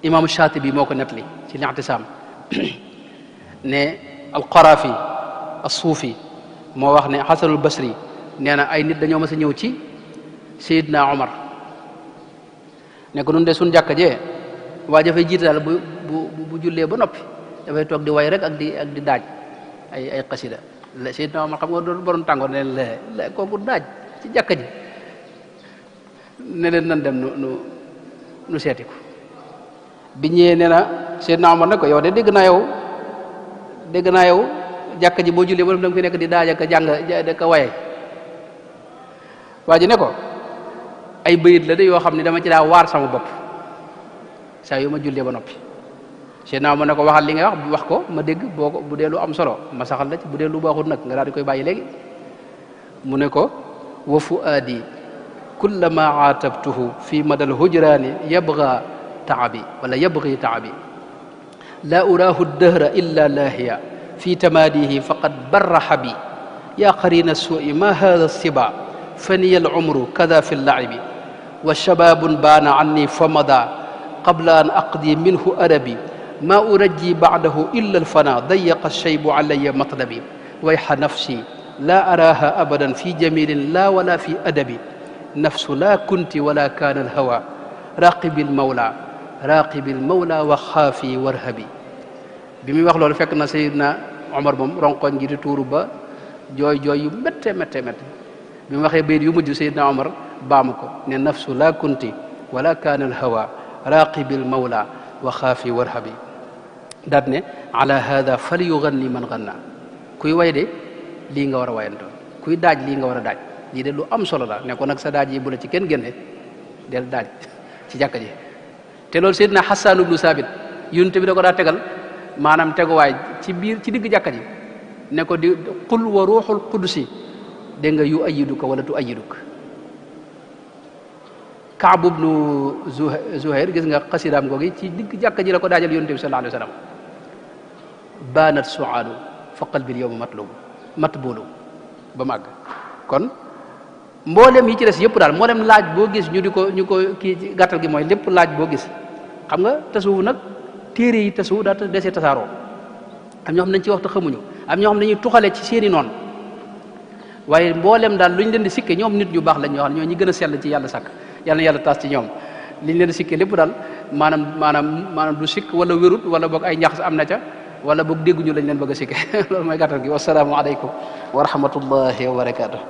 imaamu Shaatibi moo ko nettali ci Li'tisaam ne al-Qarafi as-Suufi moo wax ne Hasanul Basri nee na ay nit dañoo mas a ñëw ci Seydina Omar ne ko nun de suñ jàkka jee waa dafay jiite daal bu jullee ba noppi dafay toog di way rek ak di daaj ay xasida Seydina Omar xam nga doon borom tàngoor ne leen la kooku daaj ci jàkka ji ne leen nan dem nu seeti ko bi ñëwee nee na Seydina Omar ne ko yow de dégg naa yow jàkka ji boo jullee ba da nga fi nekk di daaj ak jàng ak waye waa ji ne ko ay bayit la de yoo xam ne dama ci daa waar sama bopp saa yu ma jullee ba noppi Seydina Omar ne ko waxal li nga wax ko ma dégg boo ko bu dee lu am solo ma saxal la ci bu dee lu baaxul nag nga daal di koy bàyyi léegi mu ne ko wa fuaadi kullama aatabtuhu fi madal hujraani yabga taabi wala yabgi taabi laa uraahu dahra illa laahiya fi tamaadihi faqad barraxa bi yaa qarina suui ma hada siba faniya al umru kada fi llaibi wa shababun baana anni famada qabla an aqdi minhu arabi ma urajji bacdahu illa alfana dayaqa alshaybu alaya matlabi wayxa nafsi la araha abadan fi jamilin la wala fi adabi nafsu la kunti wala kana alhawa raqibi almawla wa xaafi warhabi bi muy wax loolu fekk na Seydina Omar moom ronkoñ gi di tuuru ba jooy jooy yu métte métte métte bi mu waxee bayit yu mujj Seydina Omar baamu ko ne nafsu la kunti wala kaana alhawa raqibil mawla wa xaafi warhabi daat ne ala hada fal yuganni man ganna kuy way de lii nga war a wayantoon kuy daaj lii nga war a daaj lii de lu am solo la ne ko nag sa daaj yi bu la ci kenn génne del daaj ci jàkka ji te loolu Seydina Hassan ibnu Sabit yonent bi da ko daa tegal maanaam teguwaay ci biir ci digg jàkka ji ne ko di qul wa ruuxul qudusi dégg nga yu ayiduka wala tu ayiduka Kaab ibnu Zuhair gis nga xasidaam googi ci digg jàkka ji la ko daajal yonent bi sallallahu alayhi wa sallam baanat suaadu fa qalbil yawma matbulu ba màgg kon mboolem yi ci des yëpp daal mboolem laaj boo gis ñu ko kii ci gàttal gi mooy lépp laaj boo gis xam nga tasawuf nag téere yi tasawuf daa desee tasaaroo am ñoo xam nañ ci waxtu xamuñu am ñoo xam dañuy tuxale ci seeni noonu waaye mboolem daal lu ñu leen di sikke ñoom nit ñu baax lañ ñoo xam ne ñoo ñi gën a sell ci yàlla sàkk yàlla na yàlla taas ci ñoom liñ leen di sikke lépp daal maanaam du sikk wala wérut wala boog ay njaxas am na ca wala boog dégguñu lañ leen bëgg a sikke loolu mooy gàttal gi wasalaamu aleykum wa rahmatullahi wa barakatuh